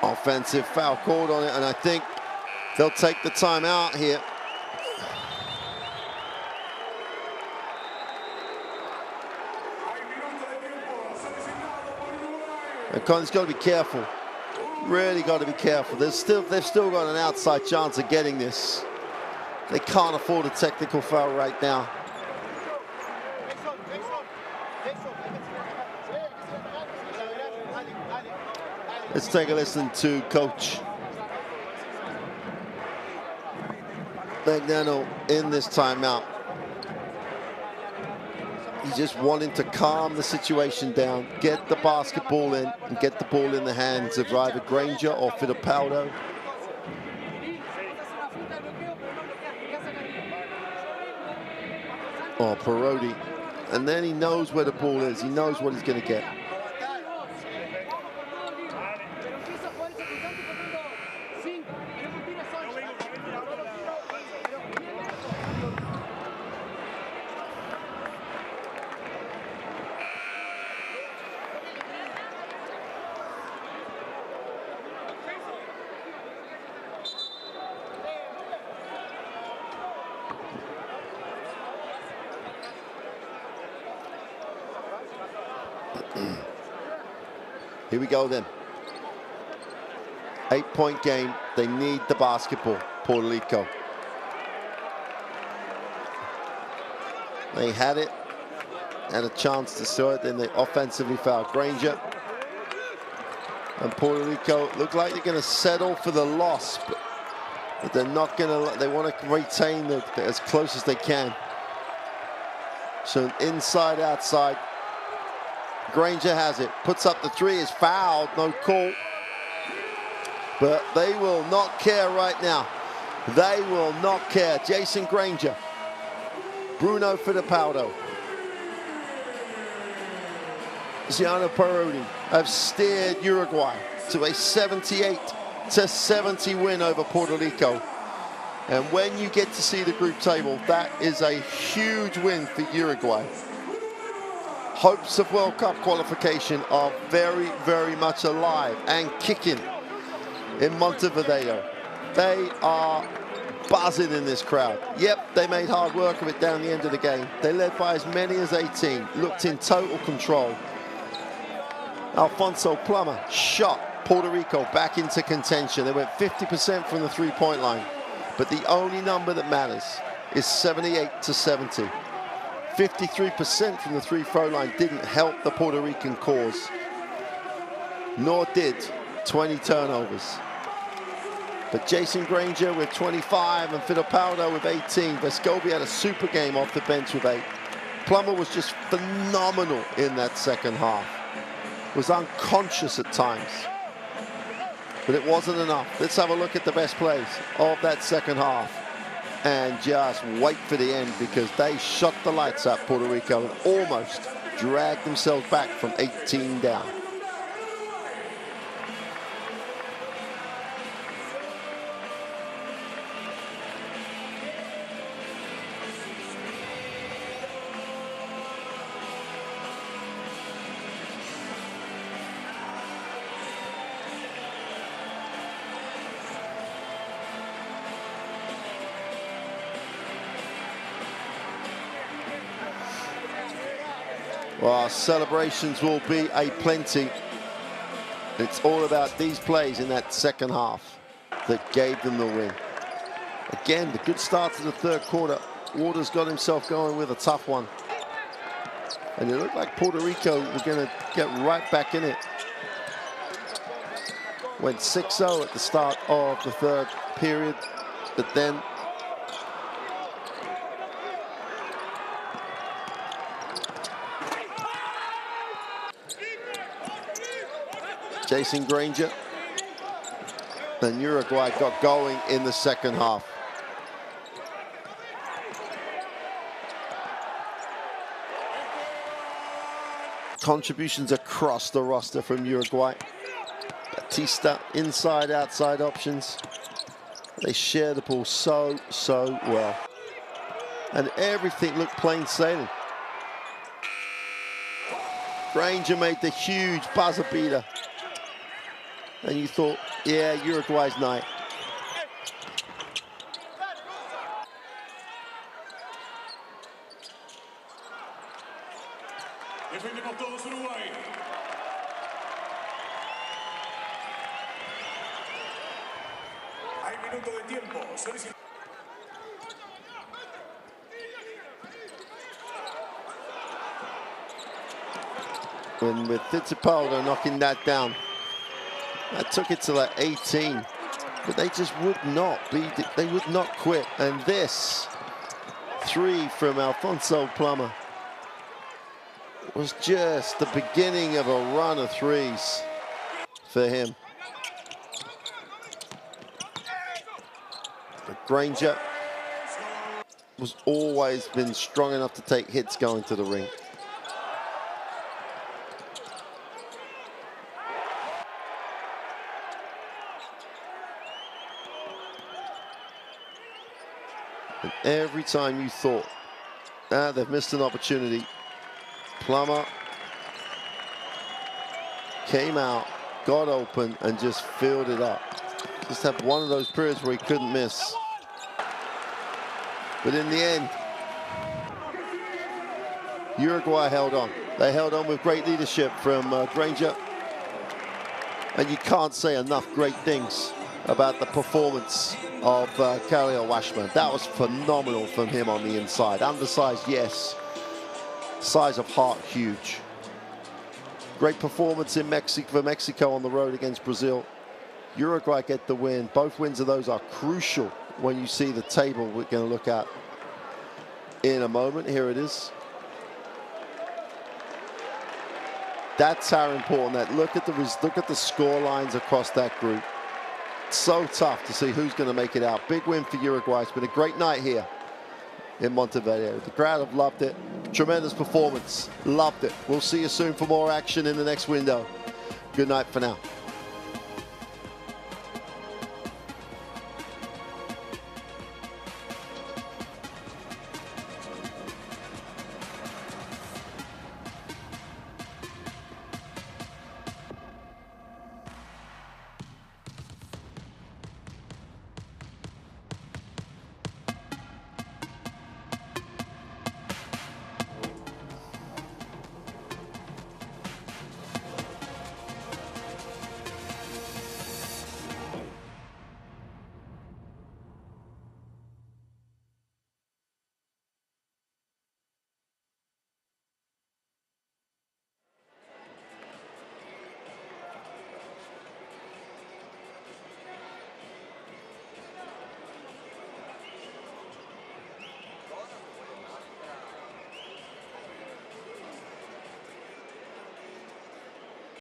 Offensive foul called on it, and I think they'll take the timeout here. And Connor's got to be careful. Really got to be careful. They've still got an outside chance of getting this. They can't afford a technical foul right now. Let's take a listen to Coach Magnano in this timeout. He's just wanting to calm the situation down, get the basketball in, and get the ball in the hands of either Granger or Fittipaldo. Or Parodi. And then he knows where the ball is. He knows what he's going to get. Here we go then. 8-point game. They need the basketball, Puerto Rico. They had it, had a chance to score it, then they offensively fouled Granger. And Puerto Rico look like they're going to settle for the loss, but they're not going to, they want to retain as close as they can. So inside, outside. Granger has it, puts up the 3, is fouled, no call. But they will not care right now. They will not care. Jason Granger, Bruno Fittipaldo, Gianna Parodi have steered Uruguay to a 78-70 win over Puerto Rico. And when you get to see the group table, that is a huge win for Uruguay. Hopes of World Cup qualification are very, very much alive and kicking in Montevideo. They are buzzing in this crowd. Yep, they made hard work of it down the end of the game. They led by as many as 18, looked in total control. Alfonso Plummer shot Puerto Rico back into contention. They went 50% from the three-point line. But the only number that matters is 78-70. 53% from the free-throw line didn't help the Puerto Rican cause, nor did 20 turnovers. But Jason Granger with 25 and Fittipaldo with 18. Vescovi had a super game off the bench with 8. Plummer was just phenomenal in that second half. Was unconscious at times, but it wasn't enough. Let's have a look at the best plays of that second half. And just wait for the end, because they shut the lights up, Puerto Rico, and almost dragged themselves back from 18 down. Well, celebrations will be aplenty. It's all about these plays in that second half that gave them the win. Again, the good start to the third quarter. Waters got himself going with a tough one. And it looked like Puerto Rico were going to get right back in it. Went 6-0 at the start of the third period, but then Jason Granger and Uruguay got going in the second half. Contributions across the roster from Uruguay. Batista, inside, outside options. They share the ball so well. And everything looked plain sailing. Granger made the huge buzzer beater. And you thought, yeah, Uruguay's night. Defendemos todos Uruguay. Hay minuto de tiempo. And with Fittipaldo knocking that down, that took it to like 18. But they just would not beat it. They would not quit. And this three from Alfonso Plummer was just the beginning of a run of threes for him. But Granger was always been strong enough to take hits going to the ring. And every time you thought, they've missed an opportunity, Plummer came out, got open, and just filled it up. Just had one of those periods where he couldn't miss. But in the end, Uruguay held on. They held on with great leadership from Granger. And you can't say enough great things about the performance of Khalil Washman. That was phenomenal from him on the inside. Undersized, yes. Size of heart, huge. Great performance in Mexico on the road against Brazil. Uruguay get the win. Both wins of those are crucial when you see the table we're going to look at in a moment. Here it is. That's how important that. Look at the score lines across that group. So tough to see who's going to make it out. Big win for Uruguay. It's been a great night here in Montevideo. The crowd have loved it. Tremendous performance. Loved it. We'll see you soon for more action in the next window. Good night for now.